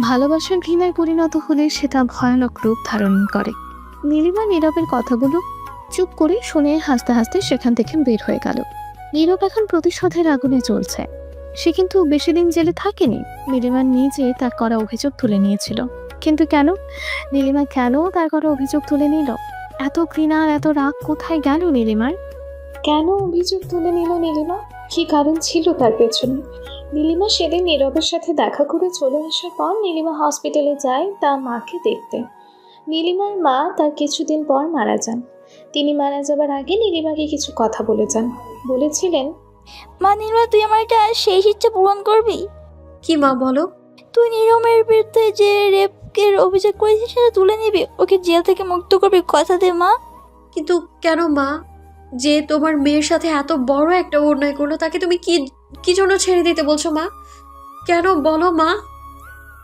ভালোবাসার ঘৃণায় পরিণত হলে সেটা ভয়ানক রূপ ধারণ করে। নীলিমা নীরবের কথাগুলো চুপ করে শুনে হাসতে হাসতে সেখান থেকে বের হয়ে গেল। নীরব এখন প্রতিশোধের আগুনে চলছে। সে কিন্তু বেশি দিন জেলে থাকেনি। নীলিমা নিজে তার করা অভিযোগ তুলে নিয়েছিল। কিন্তু কেন নীলিমা কেন তার করা অভিযোগ তুলে নিল? এত ঘৃণা এত রাগ কোথায় গেল নীলিমার? কেন অভিযোগ তুলে নিল নীলিমা? কি কারণ ছিল তার পেছনে? নীলিমা সেদিন নীরবের সাথে দেখা করে চলে আসার পর নীলিমা হসপিটালে যায় তার মাকে দেখতে। নীলিমার মা তার কিছুদিন পর মারা যান। তিনি মারা যাবার আগে নীলিমাকে কিছু কথা বলে যান। বলেছিলেন, মা নীলিমা, তুই আমার একটা শেষ ইচ্ছা পূরণ করবি? কি মা বলো? তুই নীরবের বিরুদ্ধে যে রেপ নীরবকে অভিযোগ করেছে সেটা তুলে নিবি, ওকে জেল থেকে মুক্ত করবি, কথা দে মা। কিন্তু কেন মা? যে তোমার মেয়ের সাথে এত বড় একটা অন্যায় করলো তাকে তুমি কি কি জন্য ছেড়ে দিতে বলছো মা? কেন বলো মা?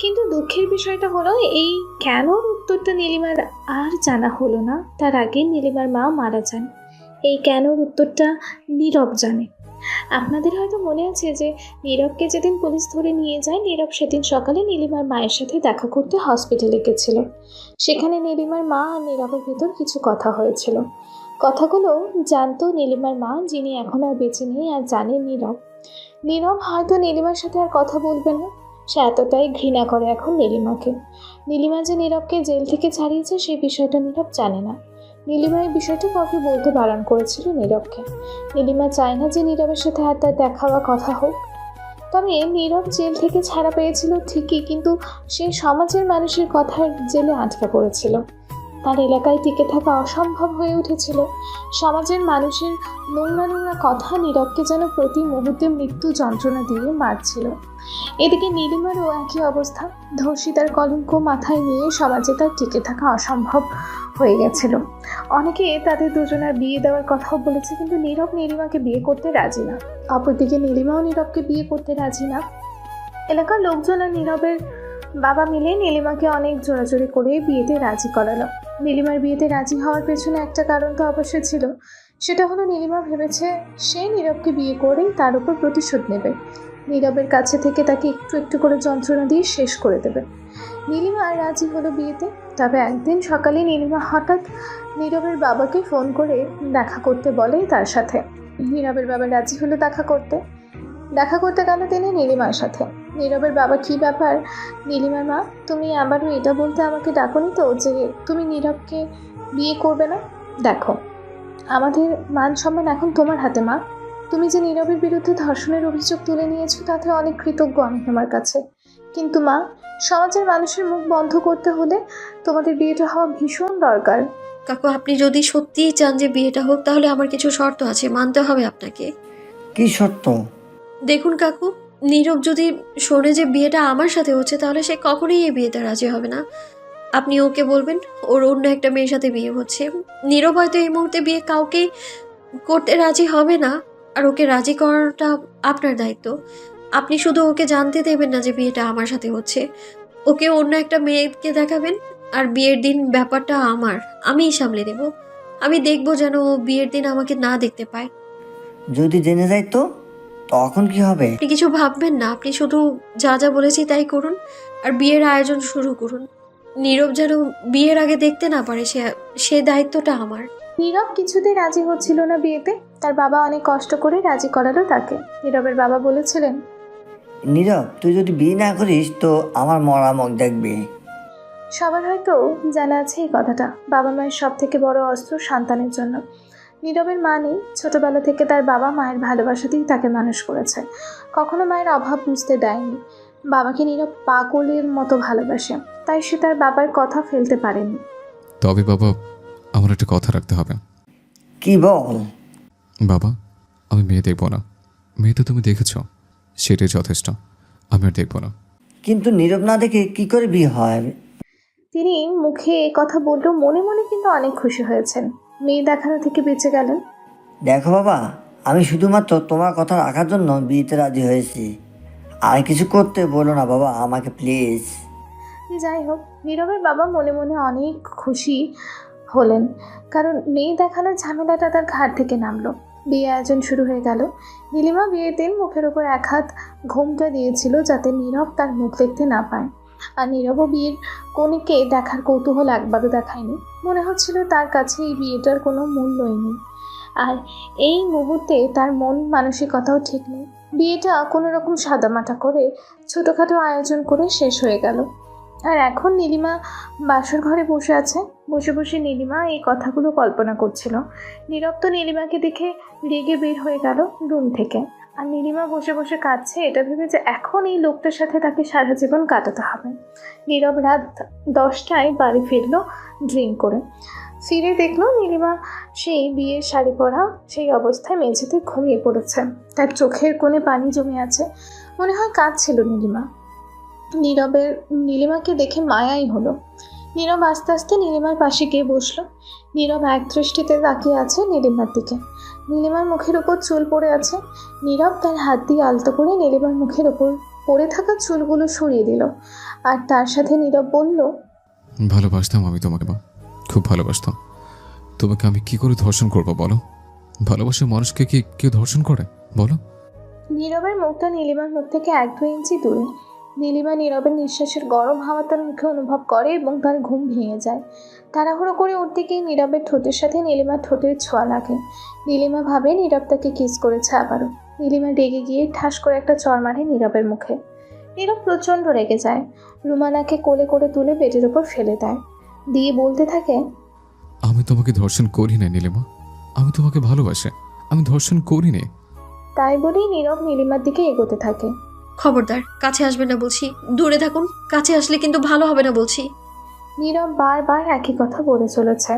কিন্তু দুঃখের বিষয়টা হলো এই কেনর উত্তরটা নীলিমার আর জানা হলো না। তার আগে নীলিমার মা মারা যান। এই কেনর উত্তরটা নীরব জানে। আপনাদের হয়তো মনে আছে যে নীরবকে যেদিন পুলিশ ধরে নিয়ে যায়, নীরব সেদিন সকালে নীলিমার মায়ের সাথে দেখা করতে হসপিটালে গেছিল। সেখানে নীলিমার মা আর নীরবের ভিতর কিছু কথা হয়েছিল। কথাগুলো জানতো নীলিমার মা, যিনি এখন আর বেঁচে নেই, আর জানে নীরব। নীরব হয়তো নীলিমার সাথে আর কথা বলবে না। সে এতটাই ঘৃণা করে এখন নীলিমাকে। নীলিমা যে নীরবকে জেল থেকে ছাড়িয়েছে সেই বিষয়টা নীরব জানে না। নীলিমা এই বিষয়টা কাউকে বলতে বারণ করেছিল নীরবকে। নীলিমা চায় না যে নীরবের সাথে আর তার দেখা বা কথা হোক। তবে নীরব জেল থেকে ছাড়া পেয়েছিল ঠিকই, কিন্তু সে সমাজের মানুষের কথার জেলে আটকা পড়েছিল। তার এলাকায় টিকে থাকা অসম্ভব হয়ে উঠেছিল। সমাজের মানুষের নোংরা নোংরা কথা নীরবকে যেন প্রতি মুহূর্তে মৃত্যু যন্ত্রণা দিয়ে মারছিল। এদিকে নীলিমারও একই অবস্থা। ধর্ষিতার কলঙ্ক মাথায় নিয়ে সমাজে তার টিকে থাকা অসম্ভব হয়ে গেছিল। অনেকে তাদের দুজনের বিয়ে দেওয়ার কথাও বলেছে, কিন্তু নীরব নীলিমাকে বিয়ে করতে রাজি না। অপরদিকে নীলিমাও নীরবকে বিয়ে করতে রাজি না। এলাকার লোকজন আর নীরবের বাবা মিলে নীলিমাকে অনেক জোরাজোরি করে বিয়েতে রাজি করালো। নীলিমার বিয়েতে রাজি হওয়ার পেছনে একটা কারণ তো অবশ্যই ছিল। সেটা হলো নীলিমা ভেবেছে সে নীরবকে বিয়ে করেই তার উপর প্রতিশোধ নেবে। নীরবের কাছে থেকে তাকে একটু একটু করে যন্ত্রণা দিয়ে শেষ করে দেবে। নীলিমা রাজি হলো বিয়েতে। তবে একদিন সকালে নীলিমা হঠাৎ নীরবের বাবাকে ফোন করে দেখা করতে বলে তার সাথে। নীরবের বাবা রাজি হলো দেখা করতে গেল তিনি নীলিমার সাথে। নীরবের বাবা, কি ব্যাপার নীলিমার মা, তুমি আবারও এটা বলতে আমাকে ডাকোনি তো যে তুমি নীরবকে বিয়ে করবে না? দেখো, আমাদের মান সম্মান এখন তোমার হাতে মা। তুমি যে নীরবের বিরুদ্ধে ধর্ষণের অভিযোগ তুলে নিয়েছো তাতে অনেক কৃতজ্ঞ আমি তোমার কাছে। কিন্তু মা, সমাজের মানুষের মুখ বন্ধ করতে হলে তোমাদের বিয়েটা হওয়া ভীষণ দরকার। কাকু, আপনি যদি সত্যিই চান যে বিয়েটা হোক তাহলে আমার কিছু শর্ত আছে, মানতে হবে আপনাকে। কি শর্ত? দেখুন কাকু, নীরব যদি শোনে যে বিয়েটা আমার সাথে হচ্ছে তাহলে সে কখনোই এই বিয়েতে রাজি হবে না। আপনি ওকে বলবেন ওর অন্য একটা মেয়ের সাথে বিয়ে হচ্ছে। নীরব হয়তো এই মুহূর্তে বিয়ে কাউকেই করতে রাজি হবে না, আর ওকে রাজি করাটা আপনার দায়িত্ব। আপনি শুধু ওকে জানতে দেবেন না যে বিয়েটা আমার সাথে হচ্ছে। ওকে অন্য একটা মেয়েকে দেখাবেন, আর বিয়ের দিন ব্যাপারটা আমিই সামলে নেব। আমি দেখবো যেন ও বিয়ের দিন আমাকে না দেখতে পায়। যদি জেনে যায় তো তখন কি হবে? আপনি কিছু ভাববেন না, আপনি শুধু যা যা বলেছি তাই করুন, আর বিয়ের আয়োজন শুরু করুন। নীরব যেন বিয়ের আগে দেখতে না পারে, সে দায়িত্বটা আমার। নীরব কিছুতেই রাজি হচ্ছিল না বিয়েতে। তার বাবা অনেক কষ্ট করে রাজি করালো তাকে। নীরবের বাবা বলেছিলেন, নীরব, তুই যদি বিয়ে না করিস তো আমার মরা মুখ দেখবি। সবার হয়তো জানা আছে এই কথাটা। বাবা মায়ের সব থেকে বড় অস্ত্র সন্তানের জন্য। নীরবের মা নেই। ছোটবেলা থেকে তার বাবা মায়ের ভালোবাসাতেই তাকে মানুষ করেছে। কখনো মায়ের অভাব বুঝতে দেয়নি। বাবাকে নীরব পাগলের মতো ভালোবাসে, তাই সে তার বাবার কথা ফেলতে পারেনি। তবে বাবা, আমার একটা কথা রাখতে হবে। কি বল? বাবা, আমি মেয়ে দেখব না। মেয়ে তো তুমি দেখেছ, সেটাই যথেষ্ট। আমি আর দেখব না। কিন্তু নীরব না দেখে কি করে বিয়ে হয়? তিনি মুখে এ কথা বললেও মনে মনে কিন্তু অনেক খুশি হয়েছেন। মেয়ে দেখানো থেকে বেঁচে গেলেন। দেখো বাবা, আমি শুধুমাত্র তোমার কথা রাখার জন্য বিয়েতে রাজি হয়েছি। আর কিছু করতে বলো না বাবা আমাকে, প্লিজ। যাই হোক, নীরবের বাবা মনে মনে অনেক খুশি হলেন, কারণ মেয়ে দেখানোর ঝামেলাটা তার ঘাট থেকে নামলো। বিয়ে আয়োজন শুরু হয়ে গেল। নীলিমা বিয়ের দিন মুখের ওপর এক হাত ঘোমটা দিয়েছিল যাতে নীরব তার মুখ দেখতে না পায়। আর নীরবও বিয়ের কনেকে দেখার কৌতূহল একবারও দেখায়নি। মনে হচ্ছিল তার কাছে এই বিয়েটার কোনো মূল্যই নেই, আর এই মুহূর্তে তার মন মানসিকতাও ঠিক নেই। বিয়েটা কোনো রকম সাদামাটা করে ছোটোখাটো আয়োজন করে শেষ হয়ে গেল। আর এখন নীলিমা বাসর ঘরে বসে আছে। বসে বসে নীলিমা এই কথাগুলো কল্পনা করছিল। নীরব তো নীলিমাকে দেখে রেগে বের হয়ে গেল রুম থেকে। আর নীলিমা বসে বসে কাঁদছে এটা ভেবে যে এখন এই লোকটার সাথে তাকে সারা জীবন কাটাতে হবে। নীরব রাত 10টায় বাড়ি ফিরলো ড্রিঙ্ক করে। ফিরে দেখলো নীলিমা সেই বিয়ের শাড়ি পরা সেই অবস্থায় মেঝেতে ঘুমিয়ে পড়েছে। তার চোখের কোণে পানি জমে আছে। মনে হয় কাঁদছিল নীলিমা। নীলিমাকে দেখে মায়াই হলো। নীরব আস্তে আস্তে নীলিমার পাশে গিয়ে বসলো। নীরব এক দৃষ্টিতে তাকিয়ে আছে নীলিমার দিকে। নীলিমার মুখের উপর চুল পড়ে আছে। নীরব তার হাত দিয়ে আলতো করে নীলিমার মুখের উপর পড়ে থাকা চুলগুলো সরিয়ে দিল। আর তার সাথে নীরব বলল, ভালোবাসতাম আমি তোমাকে মা, খুব ভালোবাসতাম। তোমাকে আমি কি করে ধর্ষণ করবো বলো? ভালোবাসার মানুষকে কি কেউ ধর্ষণ করে বলো? নীরবের মুখটা নীলিমার মুখ থেকে 1-2 ইঞ্চি দূরে। নীলিমা নীরবের নিঃশ্বাসের গরম হাওয়া তার মুখে অনুভব করে এবং তার ঘুম ভেঙে যায়। তাড়াহুড়ো করে উঠতে গিয়ে নীরবের ঠোঁটের সাথে নীলিমার ঠোঁটের ছোঁয়া লাগে। নীলিমা ভাবে নীরব তাকে কিস করেছে আবারও। নীলিমা রেগে গিয়ে ঠাস করে একটা চড় মারে নীরবের মুখে। নীরব প্রচণ্ড রেগে যায়। রুমানাকে কোলে করে তুলে বেডের ওপর ফেলে দেয়, দিয়ে বলতে থাকে, আমি তোমাকে ধর্ষণ করি না নীলিমা, আমি তোমাকে ভালোবাসি, আমি ধর্ষণ করি নে। তাই বলেই নীরব নীলিমার দিকে এগোতে থাকে। খবরদার, কাছে আসবেন না বলছি, দূরে থাকুন। কাছে আসলে কিন্তু ভালো হবে না বলছি। নীরব বারবার একই কথা বলে চলেছে।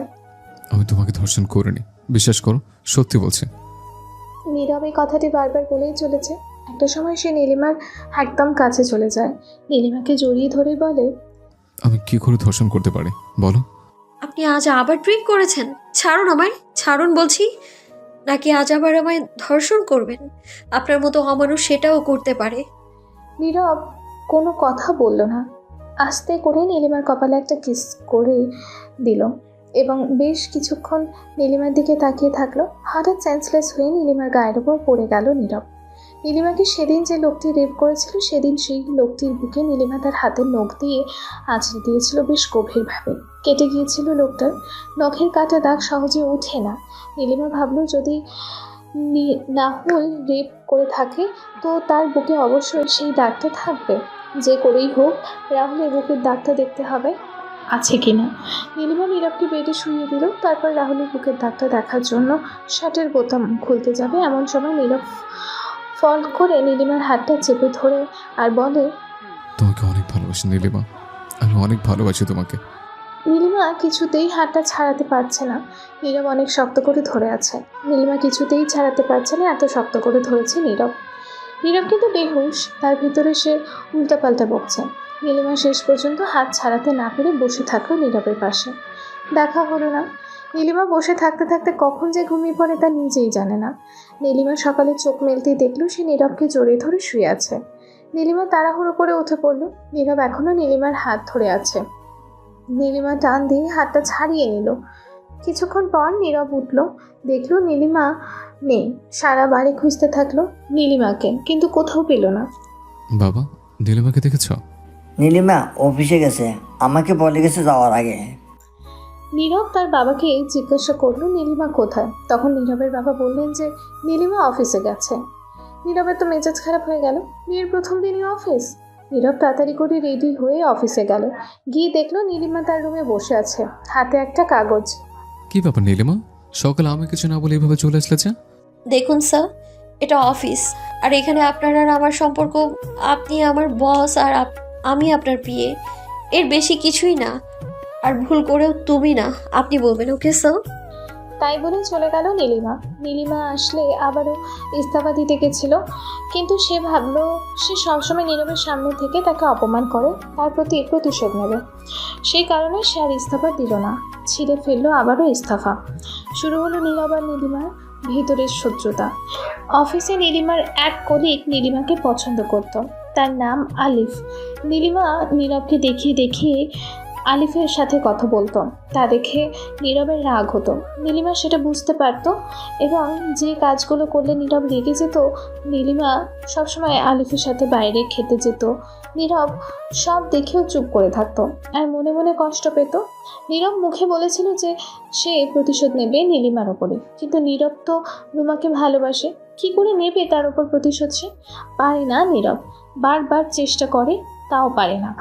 আমি তোমাকে ধর্ষণ করিনি, বিশ্বাস করো, সত্যি বলছি। নীরব এই কথাটি বারবার বলেই চলেছে। একটা সময় সে নীলিমার একদম কাছে চলে যায়। নীলিমাকে জড়িয়ে ধরে বলে, আমি কি করে ধর্ষণ করতে পারি বলো? আপনি আজ আবার ড্রিঙ্ক করেছেন? ছাড়ুন আমায়, ছাড়ুন বলছি। নাকি আজ আবার আমায় ধর্ষণ করবেন? আপনার মতো অমানুষ সেটাও করতে পারে। নীরব কোনো কথা বলল না। আস্তে করে নীলিমার কপালে একটা কিস করে দিল এবং বেশ কিছুক্ষণ নীলিমার দিকে তাকিয়ে থাকলো। হঠাৎ সেন্সলেস হয়ে নীলিমার গায়ের উপর পড়ে গেল নীরব। নীলিমাকে সেদিন যে লোকটি রেপ করেছিল, সেদিন সেই লোকটির বুকে নীলিমা তার হাতের নখ দিয়ে আঁচড়ে দিয়েছিল বেশ গভীরভাবে। কেটে গিয়েছিল লোকটার। নখের কাটা দাগ সহজে ওঠে না। নীলিমা ভাবলো যদি রাহুল রেপ করে থাকে তো তার বুকে অবশ্যই সেই দাগটা থাকবে। যে করেই হোক রাহুলের বুকের দাগটা দেখতে হবে আছে কিনা। নীলিমা নীরবকে বেডে শুইয়ে দিল। তারপর রাহুলের বুকের দাগটা দেখার জন্য শার্টের বোতাম খুলতে যাবে, এমন সময় নীরব ফল করে নীলিমার হাতটা চেপে ধরে আর বলে, তোমাকে অনেক ভালোবাসি নীলিমা, আমি অনেক ভালোবাসি তোমাকে। নীলিমা কিছুতেই হাতটা ছাড়াতে পারছে না। নীরব অনেক শক্ত করে ধরে আছে। নীলিমা কিছুতেই ছাড়াতে পারছে না, এত শক্ত করে ধরেছে নীরব। নীরব কিন্তু বেহুশ, তার ভিতরে সে উল্টাপাল্টা বকছে। নীলিমা শেষ পর্যন্ত হাত ছাড়াতে না পেরে বসে থাকলো নীরবের পাশে। দেখা হলো না। নীলিমা বসে থাকতে থাকতে কখন যে ঘুমিয়ে পড়ে তা নিজেই জানে না। নীলিমা সকালে চোখ মেলতেই দেখলো সে নীরবকে জড়িয়ে ধরে শুয়ে আছে। নীলিমা তাড়াহুড়ো করে উঠে পড়ল। নীরব এখনো নীলিমার হাত ধরে আছে। নীলিমা টান দিয়ে হাতটা ছাড়িয়ে নিল। কিছুক্ষণ পর নীরব উঠল, দেখলো নীলিমা নেই। সারা বাড়ি খুঁজতে থাকলো নীলিমাকে, কিন্তু কোথাও পেল না। বাবা, নীলিমাকে দেখেছ? নীলিমা অফিসে গেছে, আমাকে বলে গেছে যাওয়ার আগে। নীরব তার বাবাকে জিজ্ঞাসা করলো নীলিমা কোথায়। তখন নীরবের বাবা বললেন যে নীলিমা অফিসে গেছে। নীরবের তো মেজাজ খারাপ হয়ে গেল। বিয়ের প্রথম দিনই অফিস। নীরব তাড়াতাড়ি করে রেডি হয়ে অফিসে গেল। গিয়ে দেখলো নীলিমা তার রুমে বসে আছে, হাতে একটা কাগজ। কি ব্যাপার নীলিমা, সকালে আমি কিছু না বলে এভাবে চলে আসলে যে? দেখুন স্যার, এটা অফিস, আর এখানে আপনার আর আমার সম্পর্ক। আপনি আমার বস আর আমি আপনার পিএ, এর বেশি কিছুই না। আর ভুল করেও তুমি না, আপনি বলবেন। Okay sir? তাই বলে চলে গেল নীলিমা। নীলিমা আসলে আবারও ইস্তফা দিতে গেছিল, কিন্তু সে ভাবলো সে সবসময় নীরবের সামনে থেকে তাকে অপমান করে, তার প্রতি প্রতিশোধ নেবে। সেই কারণে সে আর ইস্তফা দিল না, ছিঁড়ে ফেললো আবারও ইস্তফা। শুরু হলো নীরব আর নীলিমার ভিতরের শত্রুতা। অফিসে নীলিমার এক কলিগ নীলিমাকে পছন্দ করত, তার নাম আলিফ। নীলিমা নীরবকে দেখিয়ে আলিফের সাথে কথা বলতো, তা দেখে নীরবের রাগ হতো। নীলিমা সেটা বুঝতে পারতো এবং যে কাজগুলো করলে নীরব রেগে যেত, নীলিমা সবসময় আলিফের সাথে বাইরে খেতে যেত। নীরব সব দেখেও চুপ করে থাকতো আর মনে মনে কষ্ট পেত। নীরব মুখে বলেছিল যে সে প্রতিশোধ নেবে নীলিমার ওপরে, কিন্তু নীরব তো রুমাকে ভালোবাসে, কি করে নেবে তার ওপর প্রতিশোধ? সে পারে না। নীরব বারবার চেষ্টা করে, তাও পারে না।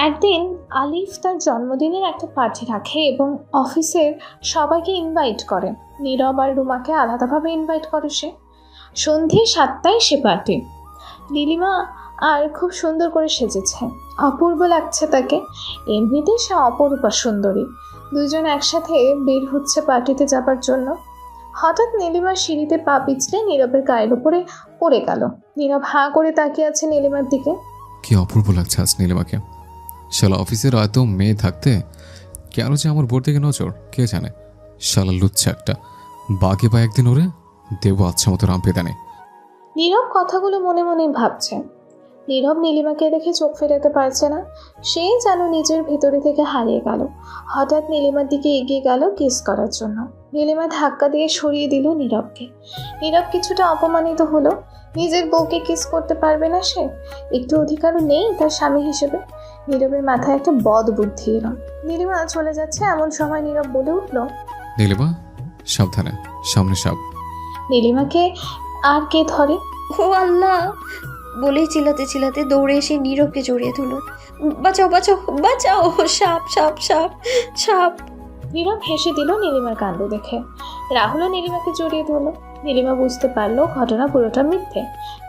একদিন আলিফ তার জন্মদিনের একটা পার্টি রাখে এবং অফিসের সবাইকে ইনভাইট করে। নীরব আর রুমাকে আলাদাভাবে ইনভাইট করে সে। সন্ধে 7টায় সে পার্টি। নীলিমা আর খুব সুন্দর করে সেজেছে, অপূর্ব লাগছে তাকে। এমনিতে সে অপরূপা সুন্দরী। দুজন একসাথে বের হচ্ছে পার্টিতে যাবার জন্য। হঠাৎ নীলিমা সিঁড়িতে পা পিছলে নীরবের গায়ের উপরে পড়ে গেল। নীরব হাঁ করে তাকিয়ে আছে নীলিমার দিকে। কি অপূর্ব লাগছে আজ নীলিমাকে। শালা অফিসের এত মেয়ে থাকতে কেন যে আমার বোর দিকে নজর কে জানে। শালা লুচ্ছে একটা, বাকি বা একদিন ওরে দেবো আচ্ছা মতো রাম পেদানে। নীরব কথাগুলো মনে মনে ভাবছে। নীরব নীলিমাকে দেখে চোখ ফেরাতে পারছে না। সেই যেন নিজের ভিতরে থেকে হারিয়ে গেল। হঠাৎ নীলিমার দিকে এগিয়ে গেল কিস করার জন্য। নীলিমা ধাক্কা দিয়ে সরিয়ে দিল নীরবকে। নীরব কিছুটা অপমানিত হলো। নিজের বউকে কিস করতে পারবে না সে? একটু অধিকারও নেই তার স্বামী হিসেবে? নীরবের মাথায় একটা বদ বুদ্ধি এলো। নীলিমা চলে যাচ্ছে এমন সময় নীরব বলে উঠল, নীলিমা সাবধানে, সামনে সাপ। নীলিমাকে আর কে ধরে? ও আল্লাহ বলেই চিল্লাতে চিল্লাতে দৌড়ে এসে নীরবকে জড়িয়ে ধরলো। বাঁচাও বাঁচাও বাঁচাও, সাপ সাপ সাপ সাপ। নীরব হেসে দিল নীলিমার কাণ্ড দেখে। রাহুলও নীলিমাকে জড়িয়ে ধরলো। নীলিমা বুঝতে পারলো ঘটনা পুরোটা মিথ্যে,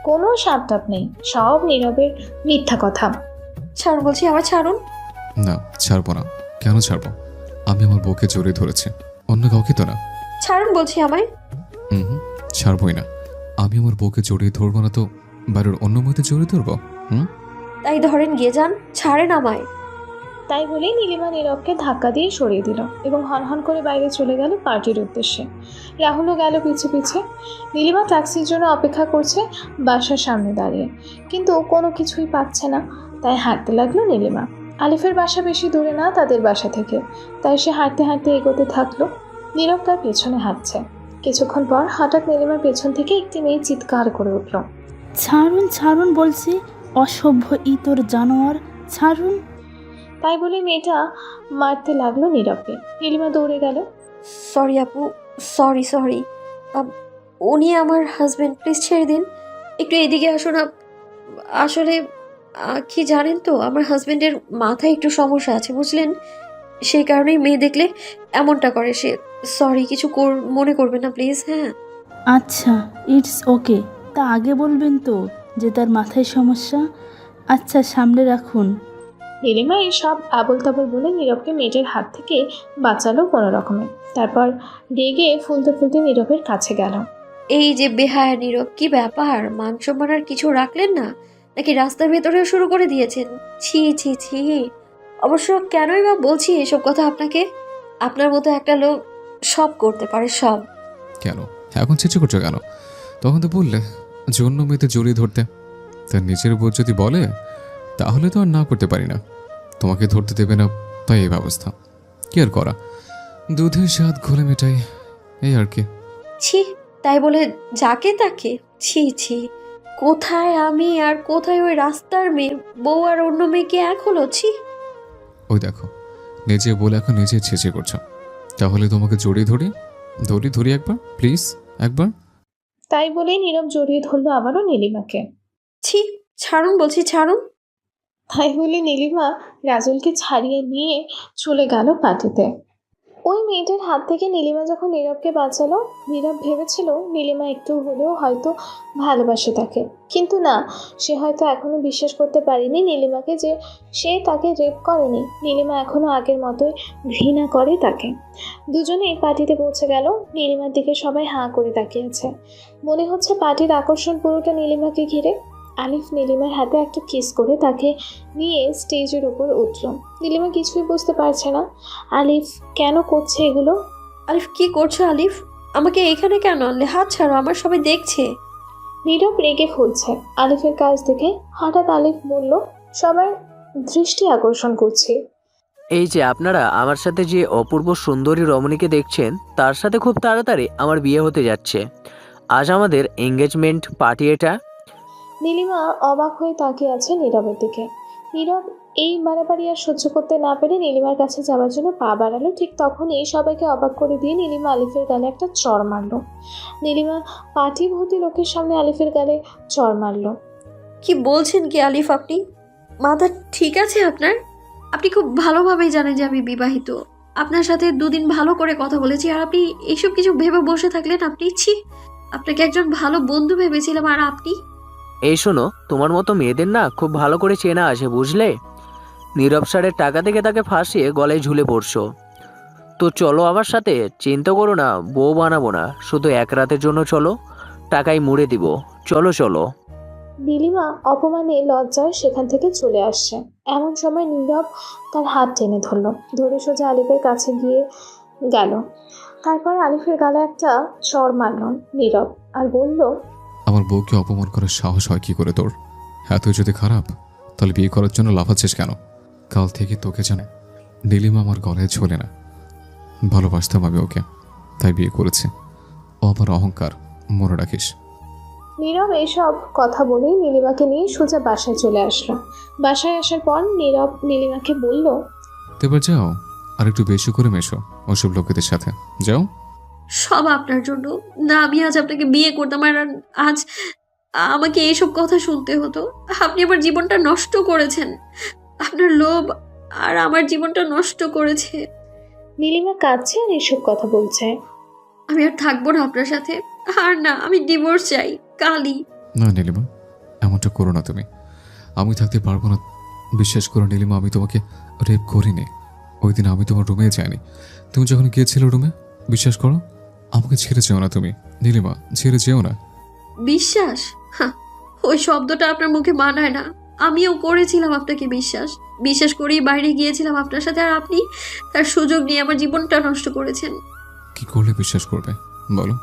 কোনো সাপটাপ নেই, সব নীরবের মিথ্যা কথা। ছাড়ুন বলছি, আমার ছাড়ুন। না ছাড়বো না। কেন ছাড়বো? আমি আমার বউকে জড়িয়ে ধরেছি, অন্য কাউকে তো না। ছাড়ুন বলছি আমায়। হুম, ছাড়বই না। আমি আমার বউকে জড়িয়ে ধরবো না তো বাড়ির অন্য মেয়েতে জড়িয়ে ধরবো? তাই ধরেন গিয়ে যান, ছাড়েন আমায়। তাই বলেই নীলিমা নীরবকে ধাক্কা দিয়ে সরিয়ে দিল এবং হনহন করে বাইরে চলে গেল পার্টির উদ্দেশ্যে। রাহুলও গেল পিছে পিছে। নীলিমা ট্যাক্সির জন্য অপেক্ষা করছে বাসার সামনে দাঁড়িয়ে, কিন্তু কোনো কিছুই পাচ্ছে না। তাই হাঁটতে লাগলো নীলিমা। আলিফের বাসা বেশি দূরে না তাদের বাসা থেকে, তাই সে হাঁটতে হাঁটতে এগোতে থাকলো। নীরব তার পেছনে হাঁটছে। কিছুক্ষণ পর হঠাৎ নীলিমার পেছন থেকে একটি মেয়ে চিৎকার করে উঠল, ছাড়ুন ছাড়ুন বলছি, অসভ্য ইতর জানোয়ার, ছাড়ুন। তাই বলে মেয়েটা মারতে লাগলো নীরবকে। নীলিমা দৌড়ে গেল। সরি আপু, সরি সরি। উনি আমার হাজবেন্ড, প্লিজ ছেড়ে দিন। একটু এদিকে আসুন। আসলে কি জানেন তো, আমার হাজবেন্ডের মাথায় একটু সমস্যা আছে বুঝলেন, সেই কারণেই মেয়ে দেখলে এমনটা করে সে। সরি, কিছু মনে করবেন না প্লিজ। হ্যাঁ আচ্ছা, ইটস ওকে। তা আগে বলবেন তো যে তার মাথায় সমস্যা। আচ্ছা, সামনে রাখুন। নীলিমা এই সব আবল তাবল বলে নীরবকে মেয়েটার হাত থেকে বাঁচালো কোনো রকমে। তারপর রেগে ফুলতে ফুলতে নীরবের কাছে গেল। এই যে বেহায়া নীরব, কি ব্যাপার? মান সম্মান আর কিছু রাখলেন না নাকি রাস্তার ভেতরেও শুরু করে দিয়েছেন? ছি ছি ছি। অবশ্য কেনই বা বলছি এসব কথা আপনাকে? আপনার মতো একটা লোক সব করতে পারে, সব। কেন এখন ছিচি করছো কেন? তখন তো বললে যে অন্য মেয়েতে জড়িয়ে ধরতে। তার নিজের বউ যদি বলে তাহলে তো আর না করতে পারি না। তোমাকে ধরতে দেবে না, তাই এই ব্যবস্থা। কি আর করা, দুধের স্বাদ ঘোলে মেটাই, এই আর কি। ছি, তাই বলে যাকে তাকে? ছি ছি। কোথায় আমি আর কোথায় ওই রাস্তার মেয়ে? বউ আর অন্য মেয়েকে এক হলো? ছি। ওই দেখো, নিজে বলে এখন নিজে ছিচি করছো। তাহলে তোমাকে জড়িয়ে ধরি একবার, প্লিজ একবার। তাই বলেই নীরব জড়িয়ে ধরলো আবারও নীলিমাকে। ছি, ছাড়ুন বলছি, ছাড়ুন। তাই বলে নীলিমা রাজুলকে ছাড়িয়ে নিয়ে চলে গেল পার্টিতে। ওই মেয়েটার হাত থেকে নীলিমা যখন নীরবকে বাঁচালো, নীরব ভেবেছিল নীলিমা একটু হলেও হয়তো ভালোবাসে তাকে, কিন্তু না, সে হয়তো এখনো বিশ্বাস করতে পারেনি নীলিমাকে যে সে তাকে রেপ করেনি। নীলিমা এখনো আগের মতোই ঘৃণা করে তাকে। দুজনেই পার্টিতে পৌঁছে গেল। নীলিমার দিকে সবাই হাঁ করে তাকিয়ে আছে। মনে হচ্ছে পার্টির আকর্ষণ পুরোটা নীলিমাকে ঘিরে। আলিফ নীলিমার হাতে একটা কিস করে তাকে নিয়ে স্টেজের উপর উঠল। নীলিমা কিছুই বুঝতে পারছে না আলিফ কেন করছে এগুলো। আলিফ, কি করছো আলিফ? আমাকে এখানে কেন আনলে? হাত ছাড়ো, আমার সবাই দেখছে। নীরব রেগে ফুলছে আলিফের কাজ দেখে। হঠাৎ আলিফ বলল, সবার দৃষ্টি আকর্ষণ করছে। এই যে আপনারা আমার সাথে যে অপূর্ব সুন্দরী রমণীকে দেখছেন, তার সাথে খুব তাড়াতাড়ি আমার বিয়ে হতে যাচ্ছে। আজ আমাদের এঙ্গেজমেন্ট পার্টি এটা। নীলিমা অবাক হয়ে তাকিয়ে আছে নীরবের দিকে। নীরব এই বাড়াবাড়ি আর সহ্য করতে না পেরে নীলিমার কাছে যাওয়ার জন্য পা বাড়ালো। ঠিক তখনই সবাইকে অবাক করে দিয়ে নীলিমা আলিফের গালে একটা চড় মারল। নীলিমা পার্টি ভর্তি লোকের সামনে আলিফের গালে চড় মারল। কি বলছেন কি আলিফ আপনি? মাথা ঠিক আছে আপনার? আপনি খুব ভালোভাবেই জানেন যে আমি বিবাহিত। আপনার সাথে দুদিন ভালো করে কথা বলেছি আর আপনি এইসব কিছু ভেবে বসে থাকলেন? আপনি ছি, আপনাকে একজন ভালো বন্ধু ভেবেছিলাম আর আপনি। এই শোনো, তোমার মতো মেয়েদের না খুব ভালো করে চেনা আছে বুঝলে। নীরব স্যারের টাকা থেকে তাকে ফাঁসিয়ে গলায় ঝুলে পড়ছো। তো চলো আমার সাথে, চিন্তা করো না, বউ বানাবো না, শুধু এক রাতের জন্য চলো, টাকায় মুড়ে দিব। চলো চলো। নীলিমা অপমানে লজ্জায় সেখান থেকে চলে আসছে। এমন সময় নীরব তার হাত টেনে ধরলো, ধরে সোজা আলিফের কাছে গিয়ে গেল। তারপর আলিফের গালে একটা চড় মারল নীরব আর বলল, আমার বউকে অপমান করার সাহস হয় কি করে তোর? এতই যদি খারাপ তাহলে বিয়ে করার জন্য লাফাচ্ছিস কেন? কাল থেকে তোকে জানে নীলিমা আমার গলায় ঝোলে না। ভালোবাসতাম আমি ওকে, তাই বিয়ে করেছে। ও আমার অহংকার, মনে রাখিস। নীরব এইসব কথা বলেই নীলিমাকে নিয়ে সোজা বাসায় চলে আসলো। বাসায় আসার পর নীরব নীলিমাকে বলল, তো এবার যাও, আর একটু বেশি করে মেশো ওসব লোকেদের সাথে, যাও। সব আপনার জন্য। না আমি আজ আপনাকে বিয়ে করতাম আর আজ আমাকে এইসব কথা শুনতে হতো। আপনি আমার জীবনটা নষ্ট করেছেন। আপনার লোভ আর আমার জীবনটা নষ্ট করেছে। নীলিমা কাঁদছে আর এইসব কথা বলছে। আমি আর থাকবো না আপনার সাথে। আর না, আমি ডিভোর্স চাই কালই। না নীলিমা, এমনটা করো না তুমি। আমি থাকতে পারবো না। বিশ্বাস করো নীলিমা, আমি তোমাকে রেপ করিনি। ওই দিন আমি তোমার রুমে যাইনি। তুমি যখন গিয়েছিলে রুমে, বিশ্বাস করো, আমাকে ছেড়ে যেও না তুমি। নীলিমা, ছেড়ে যেও না। বিশ্বাস? হ্যাঁ, ওই শব্দটা আপনার মুখে মানায় না। আমিও করেছিলাম আপনাকে বিশ্বাস। বিশ্বাস করেই বাইরে গিয়েছিলাম আপনার সাথে, আর আপনি তার সুযোগ নিয়ে আমার জীবনটা নষ্ট করেছেন। কি করলে বিশ্বাস করবে বলো?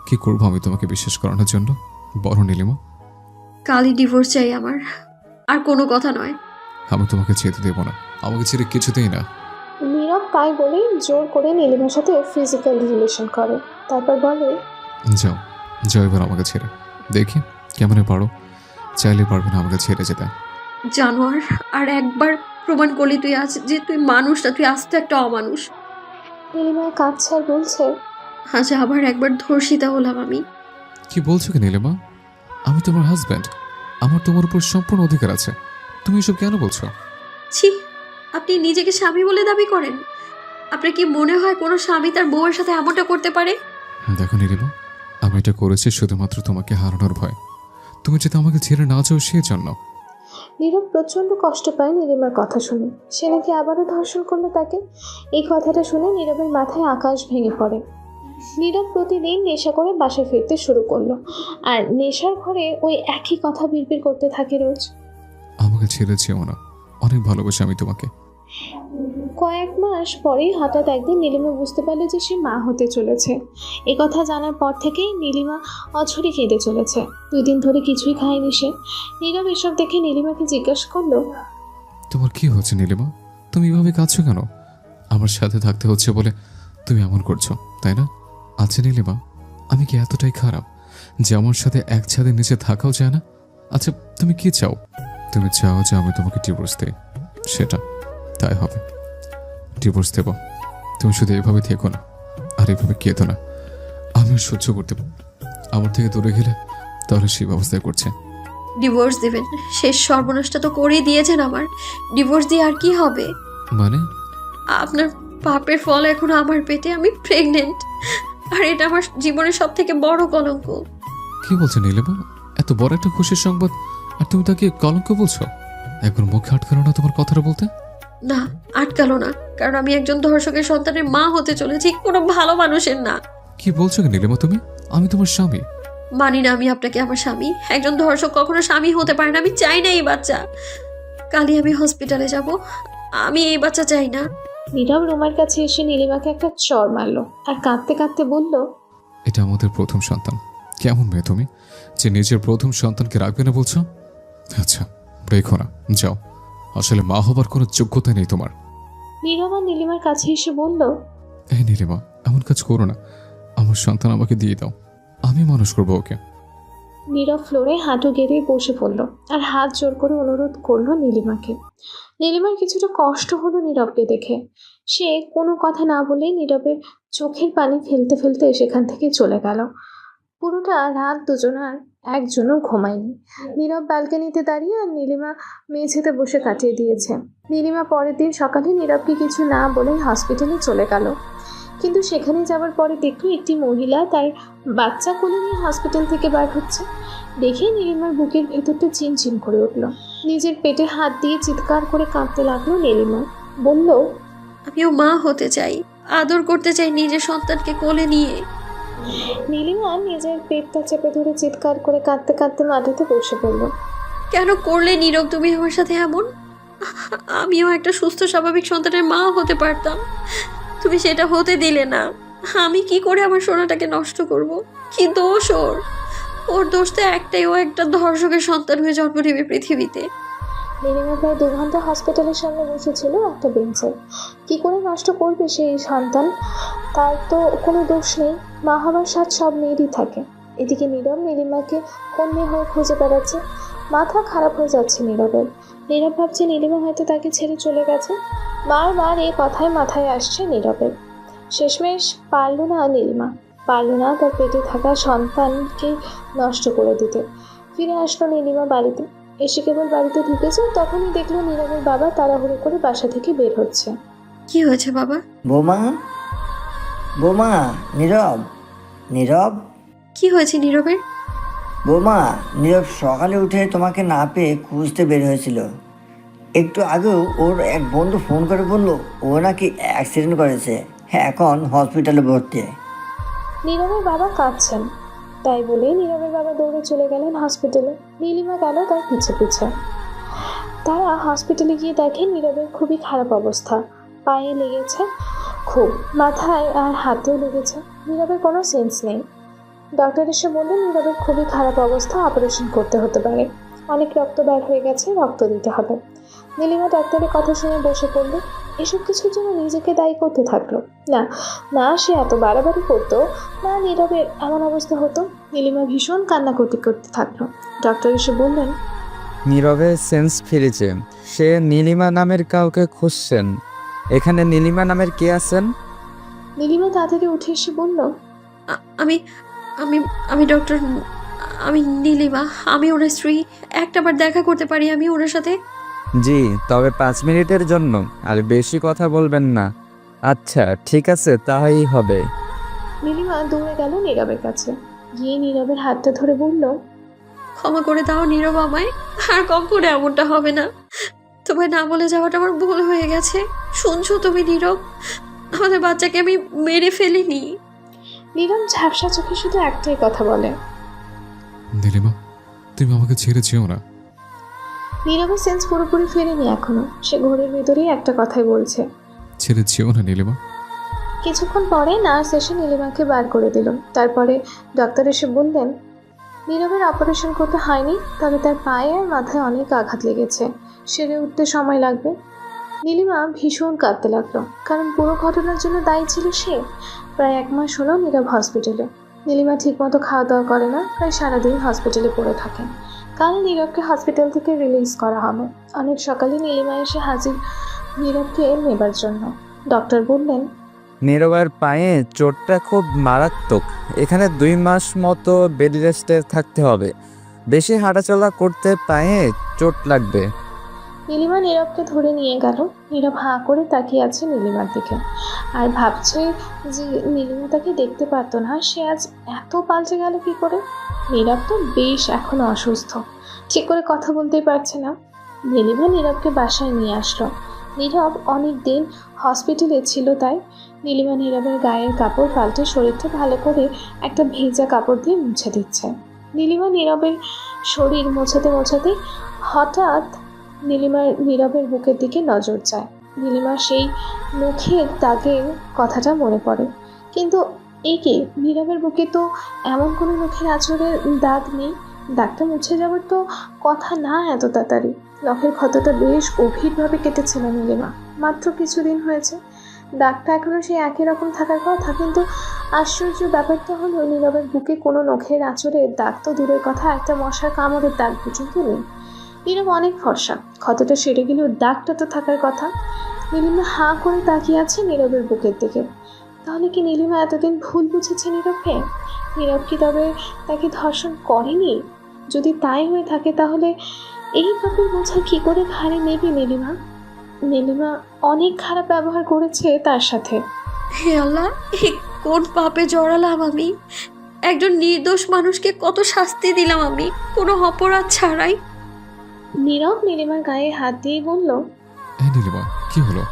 কি করবো আমি তোমাকে বিশ্বাস করানোর জন্য? বড় নীলিমা, কালই ডিভোর্স চাই আমার, আর কোনো কথা নয়। আমি তোমাকে যেতে দেবো না। আমাকে ছেড়ে কিছুতেই না। নীরব তাই বলেই জোর করে নীলিমার সাথে ফিজিক্যাল রিলেশন করে। তারপর বলে, যাও, যাও এবার আমাকে ছেড়ে। দেখি কেমন পারো। চাইলে পারবে না আমাকে ছেড়ে যেতে। জানোয়ার, আর একবার প্রমাণ করলি তুই আজ যে তুই মানুষ না, তুই আস্তে একটা অমানুষ। নীলিমা কাঁদছে আর বলছে, আজ আবার একবার ধর্ষিতা হলাম আমি। কি বলছো কি নীলিমা? আমি তোমার হাজব্যান্ড, আমার তোমার উপর সম্পূর্ণ অধিকার আছে। তুমি এসব কেন বলছো? ছি, আপনি নিজেকে স্বামী বলে দাবি করেন? আপনার কি মনে হয় কোনো স্বামী তার বউয়ের সাথে এমনটা করতে পারে? দেখো নীলিমা, আমি এটা করেছি শুধুমাত্র তোমাকে হারানোর ভয়। তুমি যাতে আমাকে ছেড়ে না যাও সেই জন্য। নীরব প্রচণ্ড কষ্ট পায় নীলিমার কথা শুনে। সে নাকি আবারও ধর্ষণ করলো তাকে। এই কথাটা শুনে নীরবের মাথায় আকাশ ভেঙে পড়ে। নীরব প্রতিদিন নেশা করে বাসায় ফিরতে শুরু করলো, আর নেশার ঘরে ওই একই কথা বিড়বিড় করতে থাকে রোজ। আমাকে ছেড়ে যেও না, অনেক ভালোবাসি আমি তোমাকে। কয়েক মাস পরেই হঠাৎ একদিন নীলিমা বুঝতে পারলো যে সে মা হতে চলেছে। এ কথা জানার পর থেকেই নীলিমা অঝরে কেঁদে চলেছে। 2 দিন ধরে কিছুই খায়নি সে। নীরব এসব দেখে নীলিমাকে জিজ্ঞাসা করলো, তোমার কি হচ্ছে নীলিমা? তুমি এভাবে কাঁদছো কেন? আমার সাথে থাকতে হচ্ছে বলে তুমি এমন করছো, তাই না? আচ্ছা নীলিমা, আমি কি এতটাই খারাপ যে আমার সাথে এক ছাদের নিচে থাকাও যায় না? আচ্ছা তুমি কি চাও? তুমি চাও যে আমি তোমাকে ডিভোর্স দিই, সেটা তাই হবে। ডিভোর্স দেব। তুমি শুধু এভাবে থেকো না, আর এভাবে কেঁদো না। আমি আর সহ্য করতে আমার থেকে দূরে গেলে তাহলে সেই ব্যবস্থায় করছে। ডিভোর্স দেবেন? শেষ সর্বনাশটা তো করেই দিয়েছেন আমার। ডিভোর্স দিয়ে আর কি হবে? মানে? আপনার পাপের ফল এখন আমার পেটে। আমি প্রেগনেন্ট, আর এটা আমার জীবনের সব থেকে বড় কলঙ্ক। কি বলছো নীলিমা? এত বড় একটা খুশির সংবাদ, আর তুমি তাকে কলঙ্ক বলছো? একবার মুখে আটকালো না তোমার কথাটা বলতে? না, আটকালো না, কারণ আমি একজন ধর্ষকের সন্তানের মা হতে চলেছি, কোনো ভালো মানুষের না। কি বলছো কি নীলিমা তুমি? আমি তোমার স্বামী। মানি না আমি আপনাকে আমার স্বামী। একজন ধর্ষক কখনো স্বামী হতে পারে না। আমি চাই না এই বাচ্চা। কালই আমি হসপিটালে যাব। আমি এই বাচ্চা চাই না। নীরব রুমার কাছে এসে নীলিমাকে একটা চড় মারলো আর কাঁদতে কাঁদতে বলল, এটা আমাদের প্রথম সন্তান। কেমন মেয়ে তুমি যে নিজের প্রথম সন্তানকে রাখবে না বলছো? আচ্ছা রেখো না, যাও। আসলে মা হবার কোনো যোগ্যতা নেই তোমার। নীরব আর নীলিমার কাছে এসে বলল, এই নীলিমা, এমন কাজ করো না। আমার সন্তান আমাকে দিয়ে দাও, আমি মানুষ করবো ওকে। নীরব ফ্লোরে হাঁটু গেড়ে বসে পড়ল আর হাত জোর করে অনুরোধ করলো নীলিমাকে। নীলিমার কিছুটা কষ্ট হলো নীরবকে দেখে। সে কোনো কথা না বলেই নীরবের চোখের পানি ফেলতে ফেলতে সেখান থেকে চলে গেল। পুরোটা রাত দুজনার একজনও ঘুমায়নি। নীরব ব্যালকনিতে দাঁড়িয়ে আর নীলিমা মেঝেতে বসে কাটিয়ে দিয়েছে। নীলিমা পরের দিন সকালে নীরবকে কিছু না বলে হসপিটালে চলে গেল। কিন্তু সেখানে যাওয়ার পরে দেখলো একটি মহিলা তার বাচ্চা কোলে নিয়ে হসপিটাল থেকে বার হচ্ছে। দেখে নীলিমার বুকের ভেতরটা চিনচিন করে উঠল। নিজের পেটে হাত দিয়ে চিৎকার করে কাঁদতে লাগলো নীলিমা। বলল, আমিও মা হতে চাই, আদর করতে চাই নিজের সন্তানকে কোলে নিয়ে। নীলিমা নিজের পেটটা চেপে ধরে চিৎকার করে কাঁদতে কাঁদতে মাটিতে বসে পড়ল। কেন করলে নীরব তুমি আমার সাথে এমন? আমিও একটা সুস্থ স্বাভাবিক সন্তানের মা হতে পারতাম, তুমি সেটা হতে দিলে না। আমি কি করে আমার সোনাটাকে নষ্ট করব? কি দোষ ওর? ওর দোষ তো একটাই, ও একটা ধর্ষকের সন্তান হয়ে জন্ম নেবে পৃথিবীতে। নীলিমা প্রায় 2 ঘন্টা হসপিটালের সামনে বসেছিল একটা বেঞ্চে। কি করে নষ্ট করবে সেই সন্তান? তার তো কোনো দোষ নেই। মা হবার স্বাদ সব মেয়েরই থাকে। এদিকে নীরব নীলিমাকে কোন মেয়ে হয়ে খুঁজে বেড়াচ্ছে। মাথা খারাপ হয়ে যাচ্ছে নীরবের। নীরব ভাবছে নীলিমা হয়তো তাকে ছেড়ে চলে গেছে। বারবার এই কথায় মাথায় আসছে নীরবের। শেষমেশ পারল না নীলিমা, পারল না তার পেটে থাকা সন্তানকে নষ্ট করে দিতে। ফিরে আসলো নীলিমা বাড়িতে। এসে কেবল বাড়িতে ঢুকেছে তখনই দেখলো নীরবের বাবা তাড়াহুড়ো করে বাসা থেকে বের হচ্ছে। কি হয়েছে বাবা? বৌমা, বৌমা, নীরব, নীরব, কি হয়েছে নীরবের? বৌমা, নীরব সকালে উঠে তোমাকে না পেয়ে খুঁজতে বের হয়েছিল। একটু আগেও ওর এক বন্ধু ফোন করে বলল ও নাকি অ্যাক্সিডেন্ট করেছে, হ্যাঁ এখন হসপিটালে ভর্তি। নীরবের বাবা কাঁদছেন, তাই বলে নীরবের বাবা দৌড়ে চলে গেলেন হসপিটালে। নীলিমা গেল তার পিছে পিছে। তারা হসপিটালে গিয়ে দেখেন নীরবের খুবই খারাপ অবস্থা। পায়ে লেগেছে খুব, মাথায় আর হাতেও লেগেছে। নীরবের কোনো সেন্স নেই। ডক্টর এসে বললেন নীরবের খুবই খারাপ অবস্থা, অপারেশন করতে হতে পারে। অনেক রক্ত বের হয়ে গেছে, রক্ত দিতে হবে। নীলিমা ডাক্তারের কথা শুনে বসে পড়ল। এসব কিছুর জন্য নিজেকে দায়ী করতে থাকলো। না না, সে এত বাড়াবাড়ি করতো না, নীরবের এমন অবস্থা হতো। নীলিমা ভীষণ কান্নাকাটি করতে থাকলো। ডক্টর এসে বললেন, নীরবের সেন্স ফিরেছে, সে নীলিমা নামের কাউকে খুঁজছেন। এখানে নীলিমা নামের কে আছেন? নীলিমা তাড়াতাড়ি উঠে এসে বলল, আমি আমি আমি ডক্টর, আমি নীলিমা, আমি ওনার স্ত্রী। একটাবার দেখা করতে পারি আমি ওনার সাথে? জি, তবে 5 মিনিটের জন্য, আর বেশি কথা বলবেন না। আচ্ছা ঠিক আছে, তাই হবে। নীলিমা দৌড়ে গেল নীরবের কাছে। গিয়ে নীরবের হাতটা ধরে বলল, ক্ষমা করে দাও নীরব আমায়, আর কখনো এমনটা হবে না। তোমায় না বলে যাওয়াটা আমার ভুল হয়ে গেছে। শুনছো তুমি নীরব, আমাদের বাচ্চাকে আমি মেরে ফেলিনি। নীরব ঝাপসা চোখে শুধু একটাই কথা বলে, নীলিমা, তুমি আমাকে ছেড়ে যেও না। নীরবের সেন্স পুরোপুরি ফেরেনি এখনো। সে ঘোরের ভেতরেই একটা কথাই বলছে। ছেড়ে যেও না নীলিমা। কিছুক্ষণ পরে নার্স এসে নীলিমাকে বার করে দিল। তারপরে ডক্টর এসে বললেন, নীরবের অপারেশন করতে হয়নি, তবে তার পায়ে আর মাথায় অনেক আঘাত লেগেছে, সেরে উঠতে সময় লাগবে। নীলিমা ভীষণ কাঁদতে লাগলো, কারণ পুরো ঘটনার জন্য দায়ী ছিল সে। প্রায় 1 মাস হলো নীরব হসপিটালে। নীলিমা ঠিকমতো খাওয়া দাওয়া করে না, প্রায় সারাদিন হসপিটালে পড়ে থাকে। কাল নীরবকে হসপিটাল থেকে রিলিজ করা হবে। অনেক সকালে নীলিমা এসে হাজির নীরবকে নেবার জন্য। ডক্টর বললেন, নীরবের পায়ে চোটটা খুব মারাত্মক, এখানে 2 মাস মতো বেড রেস্টে থাকতে হবে। বেশি হাঁটাচলা করতে পায়ে চোট লাগবে। নীলিমা নীরবকে ধরে নিয়ে গেল। নীরব হাঁ করে তাকিয়ে আছে নীলিমার দিকে, আর ভাবছে যে নীলিমা তাকে দেখতে পারতো না, সে আজ এত পাল্টে গেল কি করে। নীরব তো বেশ এখনো অসুস্থ, ঠিক করে কথা বলতেই পারছে না। নীলিমা নীরবকে বাসায় নিয়ে আসলো। নীরব অনেক দিন হসপিটালে ছিল, তাই নীলিমা নীরবের গায়ের কাপড় পাল্টে শরীরটা ভালো করে একটা ভেজা কাপড় দিয়ে মুছে দিচ্ছে। নীলিমা নীরবের শরীর মোছাতে মোছাতে হঠাৎ নীরবের বুকের দিকে নজর যায়। নীলিমার সেই মুখের দাগের কথাটা মনে পড়ে। কিন্তু এই কি, নীরবের বুকে তো এমন কোনো মুখের আঁচড়ের দাগ নেই। দাগটা মুছে যাওয়ার তো কথা না এত তাড়াতাড়ি। নখের ক্ষতটা বেশ গভীরভাবে কেটেছিল নীলিমা, মাত্র কিছুদিন হয়েছে। দাগটা এখনও সেই একই রকম থাকার কথা, কিন্তু আশ্চর্য ব্যাপারটা হলো নীরবের বুকে কোনো নখের আঁচড়ের দাগ তো দূরের কথা, একটা মশার কামড়ের দাগ পর্যন্ত নেই। নীরব অনেক ফর্সা, ক্ষতটা সেরে গেলেও দাগটা তো থাকার কথা। নীলিমা হাঁ করে তাকিয়ে আছে নীরবের বুকের দিকে। তাহলে কি নীলিমা এতদিন ভুল বুঝেছে নীরবকে? নীরব কি তবে তাকে ধর্ষণ করেনি? যদি তাই হয়ে থাকে তাহলে এইভাবে বোঝা কি করে ঘাড়ে নেবে নীলিমা? নীলিমা অনেক খারাপ ব্যবহার করেছে তার সাথে। হে আল্লাহ, এই কোন পাপে জড়ালাম আমি? একজন নির্দোষ মানুষকে কত শাস্তি দিলাম আমি, কোনো অপরাধ ছাড়াই। নীরব নীলিমার গায়ে হাত দিয়ে বলল, এই নীলিমা, কি হলো?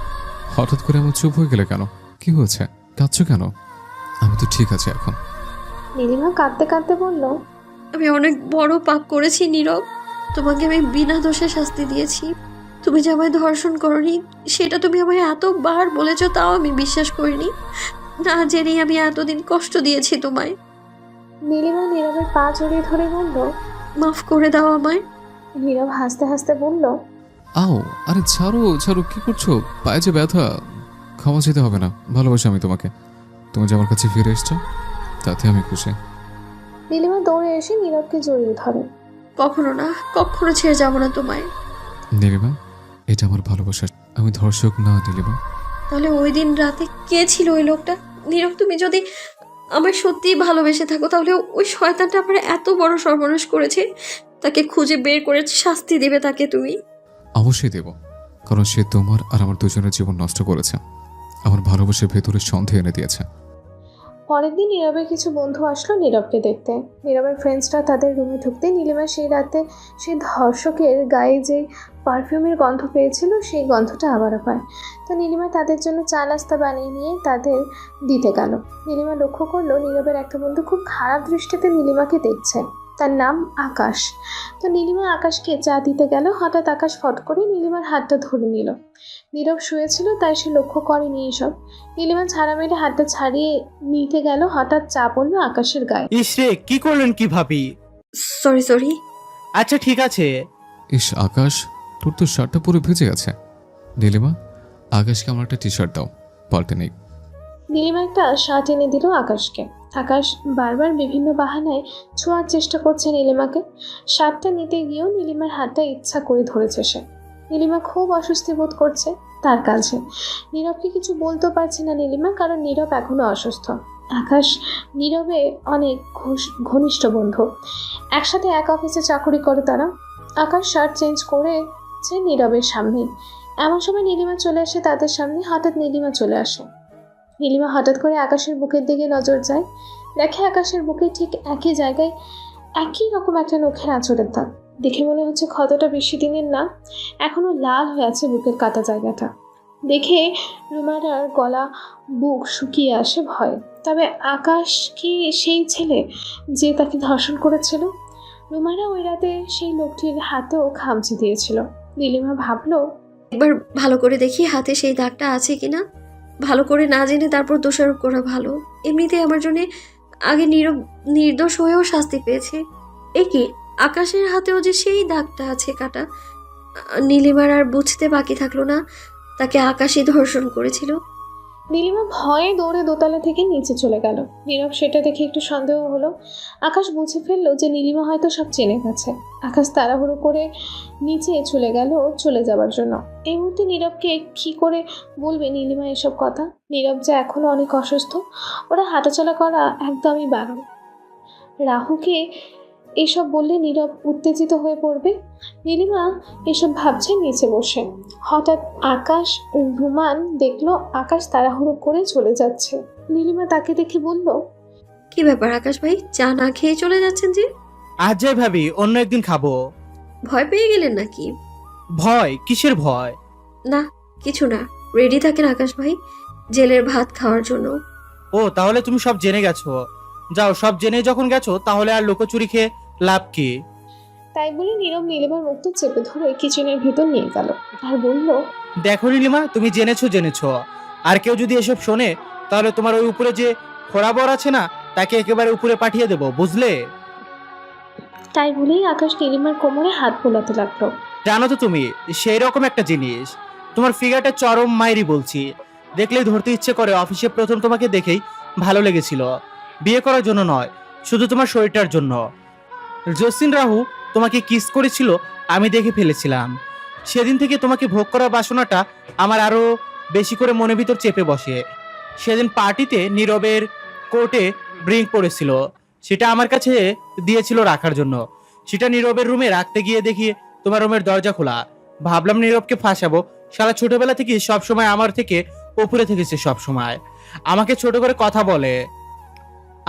হঠাৎ করে এমন চুপ হয়ে গেলে কেন? কি হয়েছে? কাঁদছো কেন? আমি তো ঠিক আছি এখন। নীলিমা কাঁদতে কাঁদতে বলল, আমি অনেক বড় পাপ করেছি নীরব। তোমাকে আমি বিনা দোষে শাস্তি দিয়েছি। তুমি যে আমায় ধর্ষণ করনি সেটা তুমি আমায় এতবার বলেছো, তাও আমি বিশ্বাস করিনি। না জেনেই আমি এতদিন কষ্ট দিয়েছি তোমায়। নীলিমা নীরবের পা জড়িয়ে ধরে বলল। মাফ করে দাও আমায়। নীরব হাসতে হাসতে বলল, আও, আরে ছাড়ো ছাড়ো, কি করছো? পায়ে যে ব্যথা। ক্ষমা চেতে হবে না, ভালোবাসি আমি তোমাকে। তুমি যে আমার কাছে ফিরে এসছো তাতে আমি খুশি। নীলিমা দৌড়ে এসে নীরবকে জড়িয়ে ধরে। কখনো না, কখনো ছেড়ে যাবো না তোমায়। নীলিমা, এটা আমার ভালোবাসা, আমি ধর্ষক না নীলিমা। তাহলে ওই দিন রাতে কে ছিল ওই লোকটা? নীরব, তুমি যদি আমায় সত্যিই ভালোবেসে থাকো তাহলে ওই শয়তানটা আমার এত বড় সর্বনাশ করেছে, তাকে খুঁজে বের করে শাস্তি দেবে তাকে তুমি। অবশ্যই দেব, কারণ সে তোমার আর আমার দুজনের জীবন নষ্ট করেছে, আমার ভালোবাসার ভেতরে সন্দেহ এনে দিয়েছে। পরের দিন নীরবের কিছু বন্ধু আসলো নীরবকে দেখতে। নীরবের ফ্রেন্ডসরা তাদের রুমে ঢুকতে নীলিমা সেই রাতে সেই ধর্ষকের গায়ে যে পারফিউমের গন্ধ পেয়েছিল সেই গন্ধটা আবারও পায়। তো নীলিমা তাদের জন্য চা নাস্তা বানিয়ে নিয়ে তাদের দিতে গেল। নীলিমা লক্ষ্য করলো নীরবের একটা বন্ধু খুব খারাপ দৃষ্টিতে নীলিমাকে দেখছে। তার নাম আকাশ। তো নীলিমা আকাশকে চা দিতে গেল। হঠাৎ আকাশ ফট করে নীলিমার হাতটা ধরে নিল। নীরব শুয়েছিল তাই সে লক্ষ্য করেনি এসব। নীলিমা ছাড়া মেরে হাতটা ছাড়িয়ে নিতে গেল, হঠাৎ চা পড়লো আকাশের গায়ে। ইসরে, কি করলেন কি ভাবি? সরি। আচ্ছা ঠিক আছে। ইস আকাশ, তোর তো শার্টটা পুরো ভিজে গেছে। নীলিমা, আকাশকে আমার একটা টি শার্ট দাও, পাল্টে নেই। নীলিমা একটা শার্ট এনে দিল আকাশকে। আকাশ বারবার বিভিন্ন বাহানায় ছোঁয়ার চেষ্টা করছে নীলিমাকে। শার্টটা নিতে গিয়েও নীলিমার হাতটা ইচ্ছা করে ধরেছে সে। নীলিমা খুব অস্বস্তি বোধ করছে তার কাছে। নীরবকে কিছু বলতে পারছে না নীলিমা, কারণ নীরব এখনো অসুস্থ। আকাশ নীরবে অনেক ঘনিষ্ঠ বন্ধু, একসাথে এক অফিসে চাকরি করে তারা। আকাশ শার্ট চেঞ্জ করেছে নীরবের সামনে। এমন সময় নীলিমা চলে আসে তাদের সামনে। হঠাৎ নীলিমা চলে আসে। নীলিমা হঠাৎ করে আকাশের বুকের দিকে নজর যায়, দেখে আকাশের বুকে ঠিক একই জায়গায় একই রকম একটা নখের আঁচড়ের দাগ। দেখে মনে হচ্ছে ক্ষতটা বেশি দিনের না, এখনো লাল হয়ে আছে বুকের কাটা জায়গাটা। দেখে রুমারার গলা বুক শুকিয়ে আসে ভয়ে। তবে আকাশ কি সেই ছেলে যে তাকে ধর্ষণ করেছিল? রুমারা ওই রাতে সেই লোকটির হাতেও খামচি দিয়েছিল। নীলিমা ভাবলো, একবার ভালো করে দেখি হাতে সেই দাগটা আছে কিনা। ভালো করে না জেনে তারপর দোষারোপ করা ভালো। এমনিতেই আমার জন্য আগে নির্দোষ হয়েও শাস্তি পেয়েছে। এ কি, আকাশের হাতেও যে সেই দাগটা আছে কাটা। নীলিমার আর বুঝতে বাকি থাকলো না তাকে আকাশই ধর্ষণ করেছিল। নীলিমা ভয়ে দৌড়ে দোতলা থেকে নিচে চলে গেল। নীরব সেটা দেখে একটু সন্দেহ হলো। আকাশ বুঝে ফেললো যে নীলিমা হয়তো সব জেনে গেছে। আকাশ তাড়াহুড়ো করে নিচে চলে যাবার জন্য। এই মুহূর্তে নীরবকে কি করে বলবে নীলিমা এসব কথা? নীরব যে এখনো অনেক অসুস্থ, ওরা হাঁটাচলা করা একদমই বারণ। রাহুকে এসব বললে নীরব উত্তেজিত হয়ে পড়বে। নীলিমা এসব ভাবছে নিচে বসে। হঠাৎ আকাশ রুমান দেখলো আকাশ তাড়াহুড়ো করে চলে যাচ্ছে। নীলিমা তাকে দেখে বলল, কি ব্যাপার আকাশ ভাই, চা না খেয়ে চলে যাচ্ছেন যে? আজ যাই ভাবি, অন্য একদিন খাবো। ভয় পেয়ে গেলেন নাকি? ভয়? কিসের ভয়? না কিছু না, রেডি থাকেন আকাশ ভাই, জেলের ভাত খাওয়ার জন্য। ও, তাহলে তুমি সব জেনে গেছো? যাও, সব জেনে যখন গেছো তাহলে আর লুকোচুরি খেয়ে লাভ কি? তাই বলে নীরব নীলিমার মুখটা চেপে ধরে কিচেনের ভিতর নিয়ে গেল আর বলল, দেখো নীলিমা, তুমি জেনেছো, আর কেউ যদি এসব শোনে তাহলে তোমার ওই উপরে যে খোড়াবর আছে না, তাকে একেবারে উপরে পাঠিয়ে দেবো, বুঝলে? তাই বলেই আকাশ নীলিমার কোমরে হাত বোলাতে লাগলো। জানো তো তুমি, সেই রকম একটা জিনিস, তোমার ফিগারটা চরম মাইরি বলছি, দেখলেই ধরতে ইচ্ছে করে। অফিসে প্রথম তোমাকে দেখেই ভালো লেগেছিল, বিয়ে করার জন্য নয়, শুধু তোমার শরীরটার জন্য। জসিন রাহু তোমাকে কিস করেছিল, আমি দেখে ফেলেছিলাম। সেদিন থেকে তোমাকে ভোগ করার বাসনাটা আমার আরো বেশি করে মনের ভিতর চেপে বসে। সেদিন পার্টিতে নীরবের কোর্টে ড্রিঙ্ক পড়েছিল, সেটা আমার কাছে দিয়েছিল রাখার জন্য। সেটা নীরবের রুমে রাখতে গিয়ে দেখি তোমার রুমের দরজা খোলা। ভাবলাম নীরবকে ফাঁসাবো, সারা ছোটবেলা থেকে সবসময় আমার থেকে উপরে থেকেছে, সবসময় আমাকে ছোট করে কথা বলে,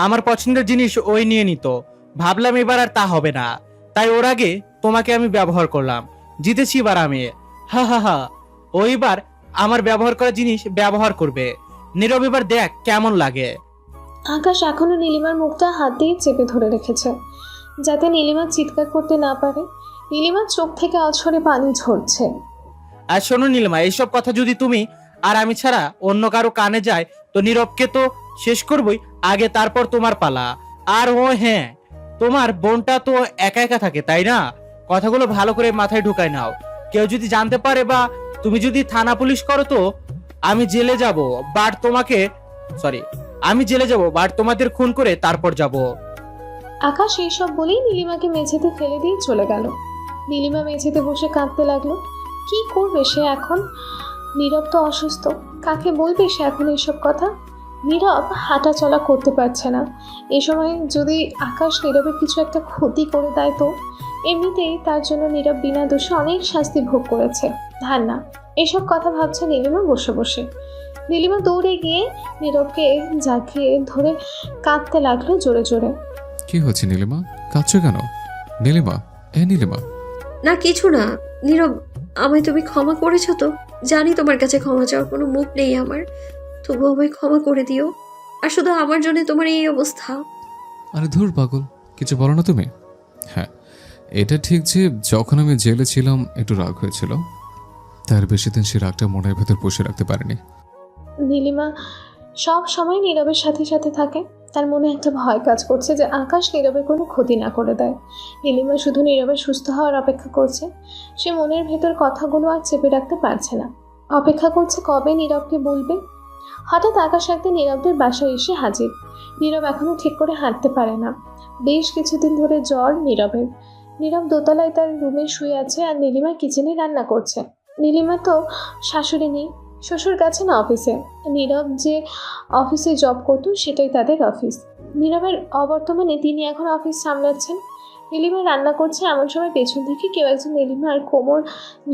আমার পছন্দের জিনিস ওই নিয়ে নিত। ভাবলাম এবার আর তা হবে না, তাই ওর আগে তোমাকে আমি ব্যবহার করলাম, জিতেছি এবার আমি। হা হা হা, ওইবার আমার ব্যবহার করা জিনিস ব্যবহার করবে। নীরব, এবার দেখ কেমন লাগে। আকাশ এখনো নীলিমার মুখটা হাত দিয়ে চেপে ধরে রেখেছে, যাতে নীলিমা চিৎকার করতে না পারে। নীলিমার চোখ থেকে অঝরে পানি ঝরছে। আর শোনো নীলিমা, এইসব কথা যদি তুমি আর আমি ছাড়া অন্য কারো কানে যায় তো নীরবকে তো শেষ করবই আগে, তারপর তোমার পালা। আর ও হ্যাঁ, তোমার বোনটা তো একা একা থাকে তাই না? কথাগুলো ভালো করে মাথায় ঢুকায় নাও। কেউ যদি জানতে পারে বা তুমি যদি থানা পুলিশ করো তো আমি জেলে যাব, বাট তোমাদের খুন করে তারপর যাব। আকাশ এইসব বলেই নীলিমাকে মেঝেতে ফেলে দিয়ে চলে গেল। নীলিমা মেঝেতে বসে কাঁদতে লাগলো। কি করবে সে এখন? নীরব তো অসুস্থ, কাকে বলবে সে এখন এইসব কথা? নীরব হাঁটা চলা করতে পারছে না। এই সময় যদি আকাশ নীরবের কিছু একটা ক্ষতি করে দেয় তো? এমনিতেই তার জন্য নীরব বিনা দোষে অনেক শাস্তি ভোগ করেছে। ধার না, এসব কথা ভাবছে নীলিমা বসে বসে। নীলিমা দৌড়ে গিয়ে নীরবকে জাগিয়ে ধরে কাঁদতে লাগলো জোরে জোরে। কি হচ্ছে নীলিমা? কাঁদছো কেন? নীলিমা, নীলিমা। না কিছু না। নীরব, আমায় তুমি ক্ষমা করেছো তো? জানি তোমার কাছে ক্ষমা চাওয়ার কোনো মুখ নেই আমার, তবু আমায় ক্ষমা করে দিও। আর শুধু আমার জন্য তোমার এই অবস্থা। আরে ধুর পাগল, কিছু বলো না তুমি? হ্যাঁ, এটা ঠিক যে যখন আমি জেলে ছিলাম একটু রাগ হয়েছিল, তার বেশি দিন সে রাগটা মনের ভেতর পুষে রাখতে পারিনি। নীলিমা সব সময় নীরবের সাথে সাথে থাকে। তার মনে একটা ভয় কাজ করছে যে আকাশ নীরবের কোনো ক্ষতি না করে দেয়। নীলিমা শুধু নীরবের সুস্থ হওয়ার অপেক্ষা করছে। সে মনের ভেতর কথাগুলো আর চেপে রাখতে পারছে না, অপেক্ষা করছে কবে নীরবকে বলবে। হঠাৎ আকাশ একদিন নীরবদের বাসায় এসে হাজির। নীরব এখনো ঠিক করে হাঁটতে পারে না। বেশ কিছুদিন ধরে জ্বর নীরবের। নীরব দোতলায় তার রুমে শুয়ে আছে আর নীলিমা কিচেনে রান্না করছে। নীলিমা তো শাশুড়ি নেই, শ্বশুর কাছে না অফিসে। নীরব যে অফিসে জব করতো সেটাই তাদের অফিস। নীরবের অবর্তমানে তিনি এখন অফিস সামলাচ্ছেন। নীলিমা রান্না করছে, এমন সময় পেছন থেকে কেউ একজন নীলিমার কোমর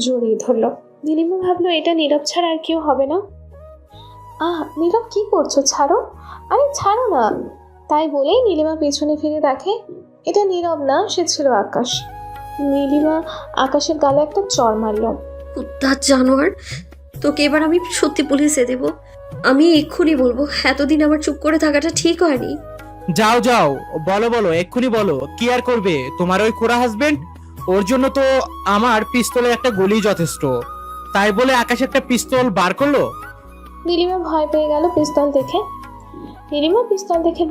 জড়িয়ে ধরলো। নীলিমা ভাবলো এটা নীরব ছাড়া আর কেউ হবে না। নীরব কি করছো? ছাড়ো, আরে ছাড়ো না। তাই বলেই নীলিমা পেছনে ফিরে দেখে এটা নীরব না, সে ছিল আকাশ। নীলিমা আকাশের গালে একটা চড় মারল। কুত্তার জানোয়ার, তোকে এবার আমি সত্যি পুলিশে দেব। আমি এক্ষুনি বলবো, এতদিন আমার চুপ করে থাকাটা ঠিক হয়নি। যাও যাও, বলো এক্ষুনি বলো, কি আর করবে তোমার ওই খোড়া হাজবেন্ড? ওর জন্য তো আমার পিস্তলের একটা গুলি যথেষ্ট। তাই বলে আকাশ একটা পিস্তল বার করলো? নীলিমা ভয় পেয়ে গেল পিস্তল দেখে।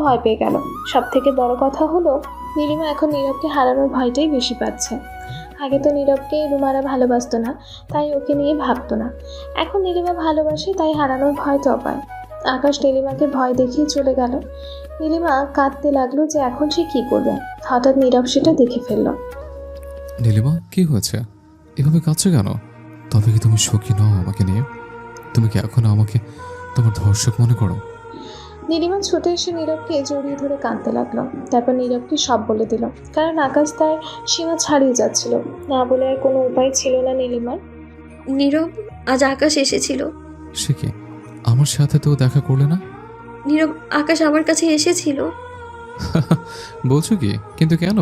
ভয় পেয়ে গেল। সব থেকে বড় কথা হলো নীলিমা এখন নীরবকে হারানোর ভয়টাই বেশি পাচ্ছে। আগে তো নীরবকে রুমারা ভালোবাসতো না, তাই ওকে নিয়ে ভাবতো না। এখন নীলিমা ভালোবাসে, তাই হারানোর ভয়টাও পায়। আকাশ নীলিমাকে ভয় দেখিয়ে চলে গেল। নীলিমা কাঁদতে লাগলো যে এখন সে কি করবে। হঠাৎ নীরব সেটা দেখে ফেলল। নীলিমা, কি হয়েছে? এভাবে কাঁদছো কেন? তবে কি তুমি সুখী নও আমাকে নিয়ে? তুমি কি এখনো আমাকে তোমার ধর্ষক মনে করো? নীলিমা ছুটে এসে নীরবকে জড়িয়ে ধরে কাঁদতে লাগলো। তারপর নীরবকে সব বলে দিল, কারণ আকাশ তার সীমা ছাড়িয়ে যাচ্ছিল। না বলে আর কোনো উপায় ছিল না নীলিমার। নীরব, আজ আকাশ এসেছিল। সে কি, আমার সাথে তো দেখা করলে না? নীরব, আকাশ আমার কাছে এসেছিল। বলছো কি? কিন্তু কেন?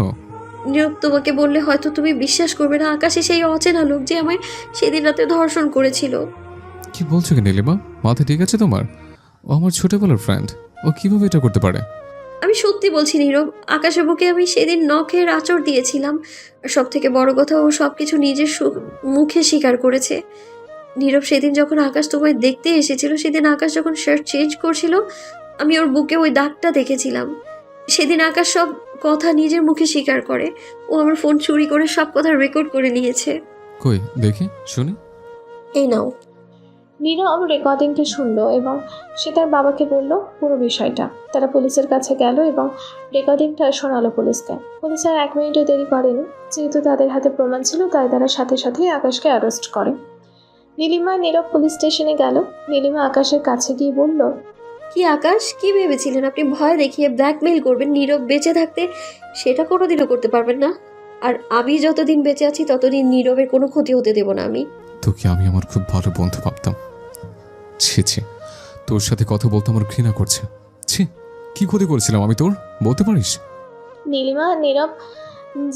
নীরব, তোমাকে বললে হয়তো তুমি বিশ্বাস করবে না। আকাশে সেই অচেনা লোক যে আমায় সেদিন রাতে ধর্ষণ করেছিল। কি বলছো কি নীলিমা? মাথা ঠিক আছে তোমার? ও আমার ছোটবেলার ফ্রেন্ড, ও কিভাবে এটা করতে পারে? আমি সত্যি বলছি নীরব, আকাশের বুকে আমি সেদিন নখের আঁচড় দিয়েছিলাম। আর সব থেকে বড় কথা, ও সবকিছু নিজের মুখে স্বীকার করেছে। নীরব, সেদিন যখন আকাশ তোমায় দেখতে এসেছিল, সেদিন আকাশ যখন শার্ট চেঞ্জ করছিল, আমি ওর বুকে ওই দাগটা দেখেছিলাম। সেদিন আকাশ সব কথা নিজের মুখে স্বীকার করে। ও আমার ফোন চুরি করে সব কথা রেকর্ড করে নিয়েছে। কই দেখি, শুনি। এই নাও। নীরব রেকর্ডিংটা শুনলো এবং সে তার বাবাকে বলল পুরো বিষয়টা। তারা পুলিশের কাছে গেল এবং রেকর্ডিংটা শোনালো পুলিশকে। পুলিশ আর 1 মিনিটও দেরি করেনি। যেহেতু তাদের হাতে প্রমাণ ছিল, তাই তারা সাথে সাথেই আকাশকে অ্যারেস্ট করে। নীলিমা নীরব পুলিশ স্টেশনে গেল। নীলিমা আকাশের কাছে গিয়ে বলল, কি আকাশ, কি ভেবেছিলেন আপনি ভয় দেখিয়ে ব্ল্যাকমেইল করবেন? নীরব বেঁচে থাকতে সেটা কোনোদিনও করতে পারবেন না। আর আমি যতদিন বেঁচে আছি ততদিন নীরবের কোনো ক্ষতি হতে দেব না আমি। তোকে আমি আমার খুব ভালো বন্ধু ভাবতাম। ছি ছি, তোর সাথে কথা বলতে আমার ঘৃণা করছে। ছি, কি ক্ষতি করেছিলাম আমি তোর, বলতে পারিস? নীলিমা নীরব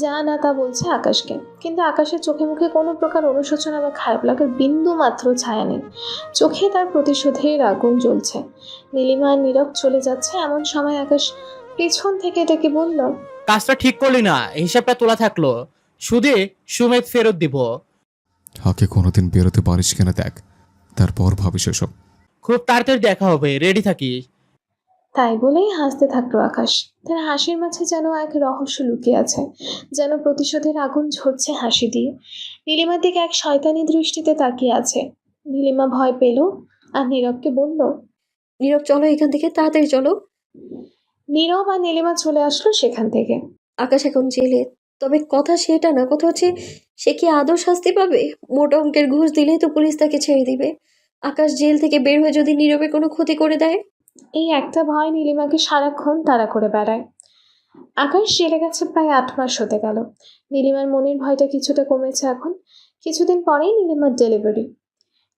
যা না তা বলছে আকাশকে, কিন্তু আকাশের চোখে মুখে কোনো প্রকার অনুশোচনা বা খারাপ লাগার বিন্দু মাত্র ছায়া নেই। চোখে তার প্রতিশোধের আগুন জ্বলছে। নীলিমা আর নীরব চলে যাচ্ছে এমন সময় আকাশ পেছন থেকে ডেকে বলল, কাজটা ঠিক করলি না, হিসাবটা তোলা থাকলো, সুদে সুমেত ফেরত দিব। হাকে কোনোদিন বেরোতে পারিস কিনা দেখ, তারপর ভাবিস এসব। খুব তাড়াতাড়ি দেখা হবে, রেডি থাকিস। তাই বলেই হাসতে থাকলো আকাশ। তার হাসির মাঝে যেন এক রহস্য লুকিয়ে আছে, যেন প্রতিশোধের আগুন ঝরছে হাসি দিয়ে। নীলিমার দিকে এক শয়তানি দৃষ্টিতে তাকিয়ে আছে। নীলিমা ভয় পেল আর নীরবকে বলল, নীরব চলো এখান থেকে, তাড়াতাড়ি চলো। নীরব আর নীলিমা চলে আসলো সেখান থেকে। আকাশ এখন জেলে, তবে কথা সেটা না, কথা হচ্ছে সে কি আদৌ শাস্তি পাবে? মোটা অঙ্কের ঘুষ দিলেই তো পুলিশ তাকে ছেড়ে দিবে। আকাশ জেল থেকে বের হয়ে যদি নীরবে কোনো ক্ষতি করে দেয়। এই একটা ভয় নীলিমাকে সারাক্ষণ তাড়া করে বেড়ায়। আকাশ জেলে গেছে প্রায় 8 মাস হতে গেল। নীলিমার মনের ভয়টা কিছুটা কমেছে এখন। কিছুদিন পরেই নীলিমার ডেলিভারি।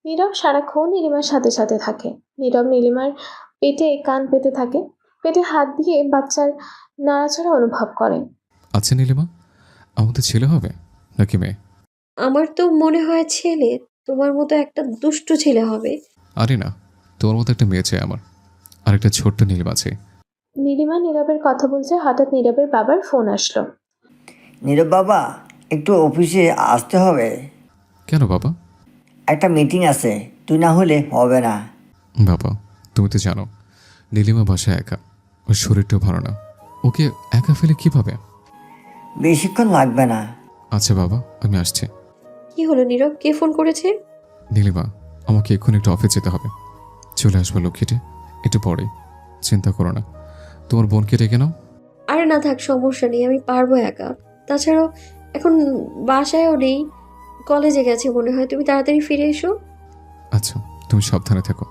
নীরব সারাক্ষণ নীলিমার সাথে সাথে থাকে। নীরব নীলিমার পেটে কান পেতে থাকে, পেটে হাত দিয়ে বাচ্চার নাড়াচাড়া অনুভব করে। আচ্ছা নীলিমা, আমাদের ছেলে হবে নাকি মেয়ে? আমার তো মনে হয় ছেলে, তোমার মতো একটা দুষ্টু ছেলে হবে। আরে না, তোর মতো একটা মেয়ে চাই আমার, আর একটা ছোট্ট নীলিমা আছে। নীলিমা নীরবের কথা বলছে, হঠাৎ নীরবের বাবার ফোন আসলো। নীরব বাবা, একটু অফিসে আসতে হবে। কেন বাবা? একটা মিটিং আছে, তুই না হলে হবে না। বাবা, তুমি তো জানো নীলিমা বাসায় একা, ওর শরীরটাও ভালো না, ওকে একা ফেলে কিভাবে? বেশিক্ষণ লাগবে না। আচ্ছা বাবা, আমি আসছি। কি হলো নীরব, কে ফোন করেছে? নীলিমা, আমাকে এক্ষুনি একটু অফিস যেতে হবে। চলে আসবো লক্ষ্মীটি, একটু পরে। চিন্তা করো না, তোমার বোনকে ডেকে নাও। আরে না থাক, সমস্যা নেই, আমি পারবো একা। তাছাড়াও এখন বাসায়ও নেই, কলেজে গেছে মনে হয়। তুমি তাড়াতাড়ি ফিরে এসো। আচ্ছা, তুমি সাবধানে থেকো।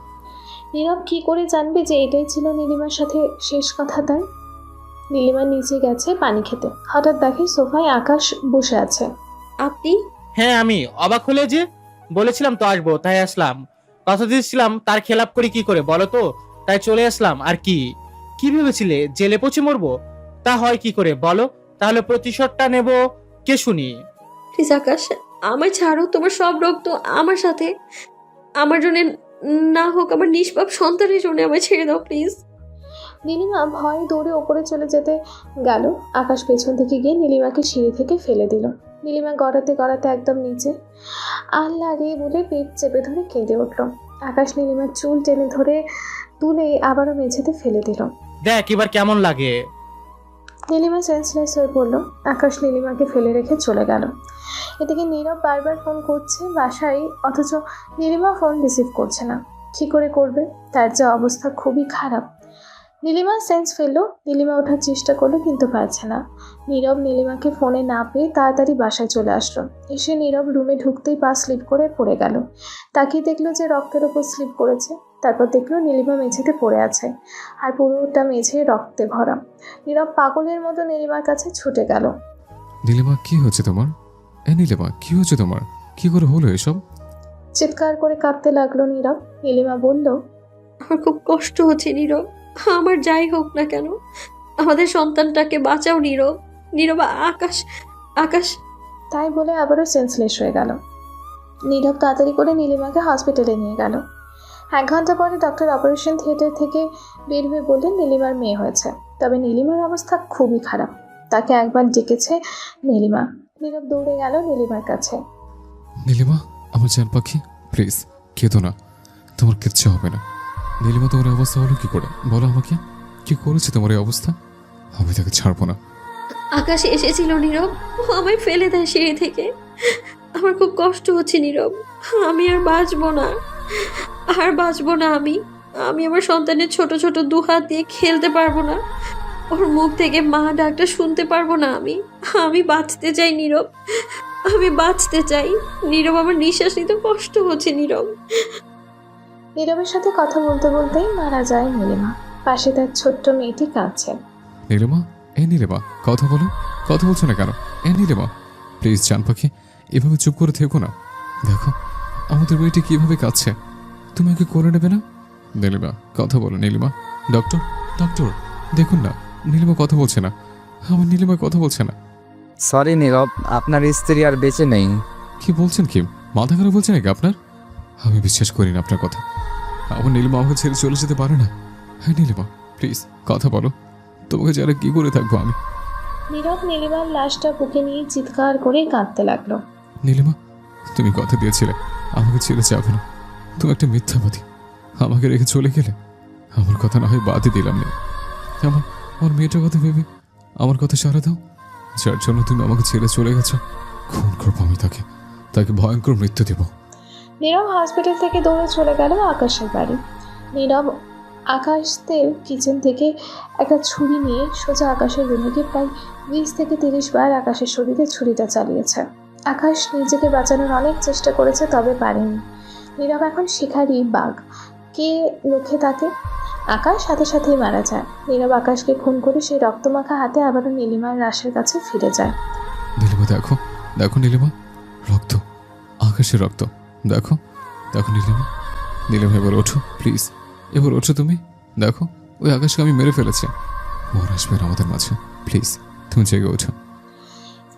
নীরব কি করে জানবে যে এটাই ছিল নীলিমার সাথে শেষ কথা তার? নীলিমা নিচে গেছে পানি খেতে, হঠাৎ দেখে সোফায় আকাশ বসে আছে। আপনি? হ্যাঁ আমি। অবাক হলে যে? বলেছিলাম তো আসবো, তাই আসলাম। কথা দিয়েছিলাম, তার খেলাপ করি কি করে বলো তো? তাই চলে আসলাম। আর কি কি ভেবেছিলে জেলে পচে মরবো? তা হয় কি করে বলো? তাহলে প্রতিশোধটা নেব কে শুনি? প্লিজ আকাশ, আমায় ছাড়ো। তোমার সব রোগ তো আমার সাথে। আমার জন্য না হোক, আমার নিষ্পাপ সন্তানের জন্য আমায় ছেড়ে দাও প্লিজ। নীলিমা ভয়ে দৌড়ে ওপরে চলে যেতে গেল। আকাশ পেছন থেকে গিয়ে নীলিমাকে সিঁড়ি থেকে ফেলে দিল। নীলিমা গড়াতে গড়াতে একদম নিচে। আল্লাহ রে বলে পেট চেপে ধরে কেঁদে উঠল। আকাশ নীলিমার চুল টেনে ধরে তুলে আবারও মেঝেতে ফেলে দিল। দেখ এবার কেমন লাগে। নীলিমা সেন্সলেস হয়ে পড়ল। আকাশ নীলিমাকে ফেলে রেখে চলে গেল। এদিকে নীরব বারবার ফোন করছে বাসায়, অথচ নীলিমা ফোন রিসিভ করছে না। কী করে করবে? তার যে অবস্থা খুবই খারাপ। নীলিমা সেন্স ফেললো। নীলিমা ওঠার চেষ্টা করলো কিন্তু পারছে না। নীরব নীলিমাকে ফোনে না পেয়ে তাড়াতাড়ি বাসায় চলে আসলো। এসে নীরব রুমে ঢুকতেই পা স্লিপ করে পড়ে গেল। তাকিয়ে দেখলো যে রক্তের ওপর স্লিপ করেছে। তারপর দেখলো নীলিমা মেঝেতে পড়ে আছে, আর পুরোটা মেঝে রক্তে ভরা। নীরব পাগলের মতো নীলিমার কাছে ছুটে গেল। নীলিমা, কি হচ্ছে তোমার? নীলিমা, কি হচ্ছে তোমার? কি করে হলো এসব? চিৎকার করে কাঁদতে লাগলো নীরব। নীলিমা বলল, আমার খুব কষ্ট হচ্ছে নীরব। আমার যাই হোক না কেন, আমাদের সন্তানটাকে বাঁচাও নীরব। নীরব, আকাশ আকাশ। তাই বলে আবারও সেন্সলেস হয়ে গেল। নীরব তাড়াতাড়ি করে নীলিমাকে হসপিটালে নিয়ে গেল। 1 ঘন্টা পরে ডক্টর অপারেশন থিয়েটার থেকে বের হয়ে বললেন নীলিমার মেয়ে হয়েছে। তবে নীলিমার অবস্থা খুবই খারাপ। তাকে একবার ডেকেছে নীলিমা। নীরব দৌড়ে গেল নীলিমার কাছে। নীলিমা, আমার জান পাখি, প্লিজ কেঁদো না, তোমার কিচ্ছু হবে না। নীলিমা, তোমার এই অবস্থা হলো কি করে বলো আমাকে? কি করেছে তোমার এই অবস্থা? আমি তাকে ছাড়বো না। আকাশ এসেছিল নীরব, ও আমায় ফেলে দেয় সিঁড়ি থেকে। আমার খুব কষ্ট হচ্ছে নীরব। আমি আর বাঁচবো না, আর বাঁচবো না। আমি আমার সন্তানের ছোট ছোট 2 হাত দিয়ে খেলতে পারবো না। ওর মুখ থেকে মা ডাকটা শুনতে পারবো না। আমি বাঁচতে চাই নীরব, আমি বাঁচতে চাই নীরব। আমার নিঃশ্বাস নিতে কষ্ট হচ্ছে নীরব। নীরবের সাথে কথা বলতে বলতেই মারা যায় নীলিমা। পাশে তার ছোট্ট মেয়েটি কাঁদছে। নীলিমা, নীলিমা, কথা বলো। কথা বলছো না কেন? নীলিমা, প্লিজ জান পাখি, এভাবে চুপ করে থেকো না। দেখো আমাদের মেয়েটি কিভাবে কাঁদছে, তুমি ওকে করে নেবে না? নীলিমা, কথা বলো নীলিমা। ডক্টর, ডক্টর, দেখুন না, নীলিমা কথা বলছে না। আমার নীলিমা কথা বলছে না। সরি নীরব, আপনার স্ত্রী আর বেঁচে নেই। কি বলছেন কি? মাথা খারাপ বলছে নাকি আপনার? আমি বিশ্বাস করি না আপনার কথা। আমার নীলিমা আমাকে ছেড়ে চলে যেতে পারে না। হ্যাঁ নীলিমা, প্লিজ কথা বলো। তোমাকে যারা কি করে থাকবো আমি? নীরব নীলিমার লাশটা বুকে নিয়ে চিৎকার করে কাঁদতে লাগলো। নীলিমা, তুমি কথা দিয়েছিলে আমাকে ছেড়ে যাবে না। তুমি একটা মিথ্যাবাদী। আমাকে রেখে চলে গেলে। আমার কথা না হয় বাদই দিলাম না। আমার মেয়েটার কথা ভেবে আমার কথা সারা দাও। যার জন্য তুমি আমাকে ছেড়ে চলে গেছো, খুন করবো আমি তাকে ভয়ঙ্কর মৃত্যু দেব। নীরব হসপিটাল থেকে দৌড়ে চলে গেল আকাশের বাড়ি। নীরব আকাশদের কিচেন থেকে একটা ছুরি নিয়ে সোজা আকাশের রুমে গিয়ে প্রায় 20 থেকে 30 বার আকাশের শরীরে ছুরিটা চালিয়েছে। আকাশ নিজেকে বাঁচানোর অনেক চেষ্টা করেছে, তবে পারেনি। নীরব এখন শিকারি বাঘ, কে লক্ষ্যে তাকে। আকাশ সাথে সাথেই মারা যায়। নীরব আকাশকে খুন করে সেই রক্তমাখা হাতে আবারও নীলিমার লাশের কাছে ফিরে যায়। নীলিমা দেখো, দেখো নীলিমা, রক্ত, আকাশের রক্ত। দেখো দেখো নীলিমা এবার ওঠো প্লিজ, এবার ওঠো তুমি। দেখো ওই আকাশকে আমি মেরে ফেলেছি। ওর আসবে না আমাদের মাঝে, প্লিজ তুমি জেগে ওঠো।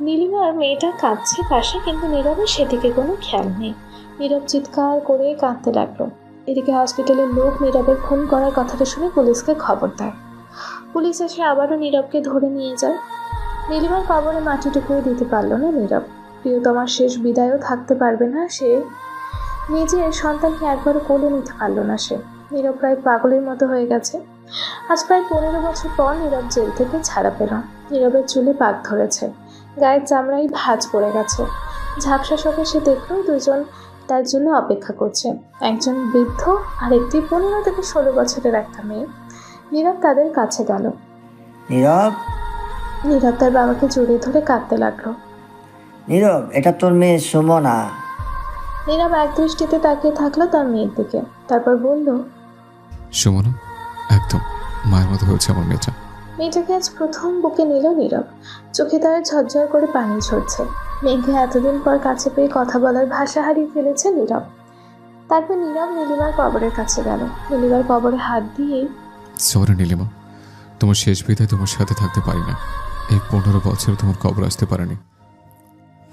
নীলিমার মেয়েটা কাঁদছে পাশে, কিন্তু নীরবের সেদিকে কোনো খেয়াল নেই। নীরব চিৎকার করে কাঁদতে লাগলো। এদিকে হসপিটালের লোক নীরবের খুন করার কথাটা শুনে পুলিশকে খবর দেয়। পুলিশ এসে আবারও নীরবকে ধরে নিয়ে যায়। নীলিমার কবরে মাটিটুকুও দিতে পারলো না নীরব। প্রিয়তমার শেষ বিদায়ও থাকতে পারবে না সে। নিজের সন্তানকে একবারও কোলে নিতে পারলো না সে। নীরব প্রায় পাগলের মতো হয়ে গেছে। আজ প্রায় 15 বছর পর নীরব জেল থেকে ছাড়া পেল। নীরবের চুলে পাক ধরেছে, গায়ের চামড়ায় ভাঁজ পড়ে গেছে। ঝাপসা চোখে সে দেখল দুজন তার জন্য অপেক্ষা করছে, একজন বৃদ্ধ আর একটি 15 থেকে 16 বছরের একটা মেয়ে। নীরব তাদের কাছে গেল। নীরব তার বাবাকে জড়িয়ে ধরে কাঁদতে লাগলো। নীরব, এটা তোর মেয়ে সুমনা। নীরব এক দৃষ্টিতে তাকিয়ে থাকলো তার মেয়ের দিকে, তারপর বলল, সুমনা, একদম মায়ের মতো হয়েছে আমার মেয়েটা। মেয়েটাকে আজ প্রথম বুকে নিল নীরব। চোখে তার ঝরঝর করে পানি ঝরছে। মেয়েকে এতদিন পর কাছে পেয়ে কথা বলার ভাষা হারিয়ে ফেলেছে নীরব। তারপর নীরব নীলিমার কবরের কাছে গেল। নীলিমার কবরে হাত দিয়ে, সরি নীলিমা, তোমার শেষ বিদায় তোমার সাথে থাকতে পারি না। এই 15 বছর তোমার কবর আসতে পারেনি।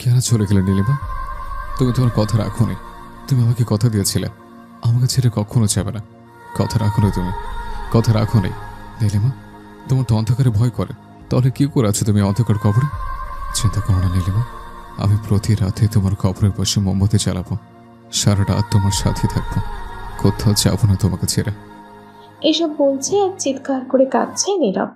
কেন চলে গেলে নীলিমা? তুমি তোমার কথা রাখোনি। তুমি আমাকে কথা দিয়েছিলে আমাকে ছেড়ে কখনো যাবে না। কথা রাখোনি তুমি, কথা রাখোনি। নীলিমা, তোমার তো অন্ধকারে ভয় করে, তাহলে কি করে আছো তুমি অন্ধকার কবরে? চিন্তা করো না নীলিমা, আমি প্রতি রাতে তোমার কবরে বসে মোমবাতি জ্বালাবো। সারা রাত তোমার সাথে থাকবো, কোথাও যাবো না তোমাকে ছেড়ে। এসব বলছে আর চিৎকার করে কাঁদছে নীরব।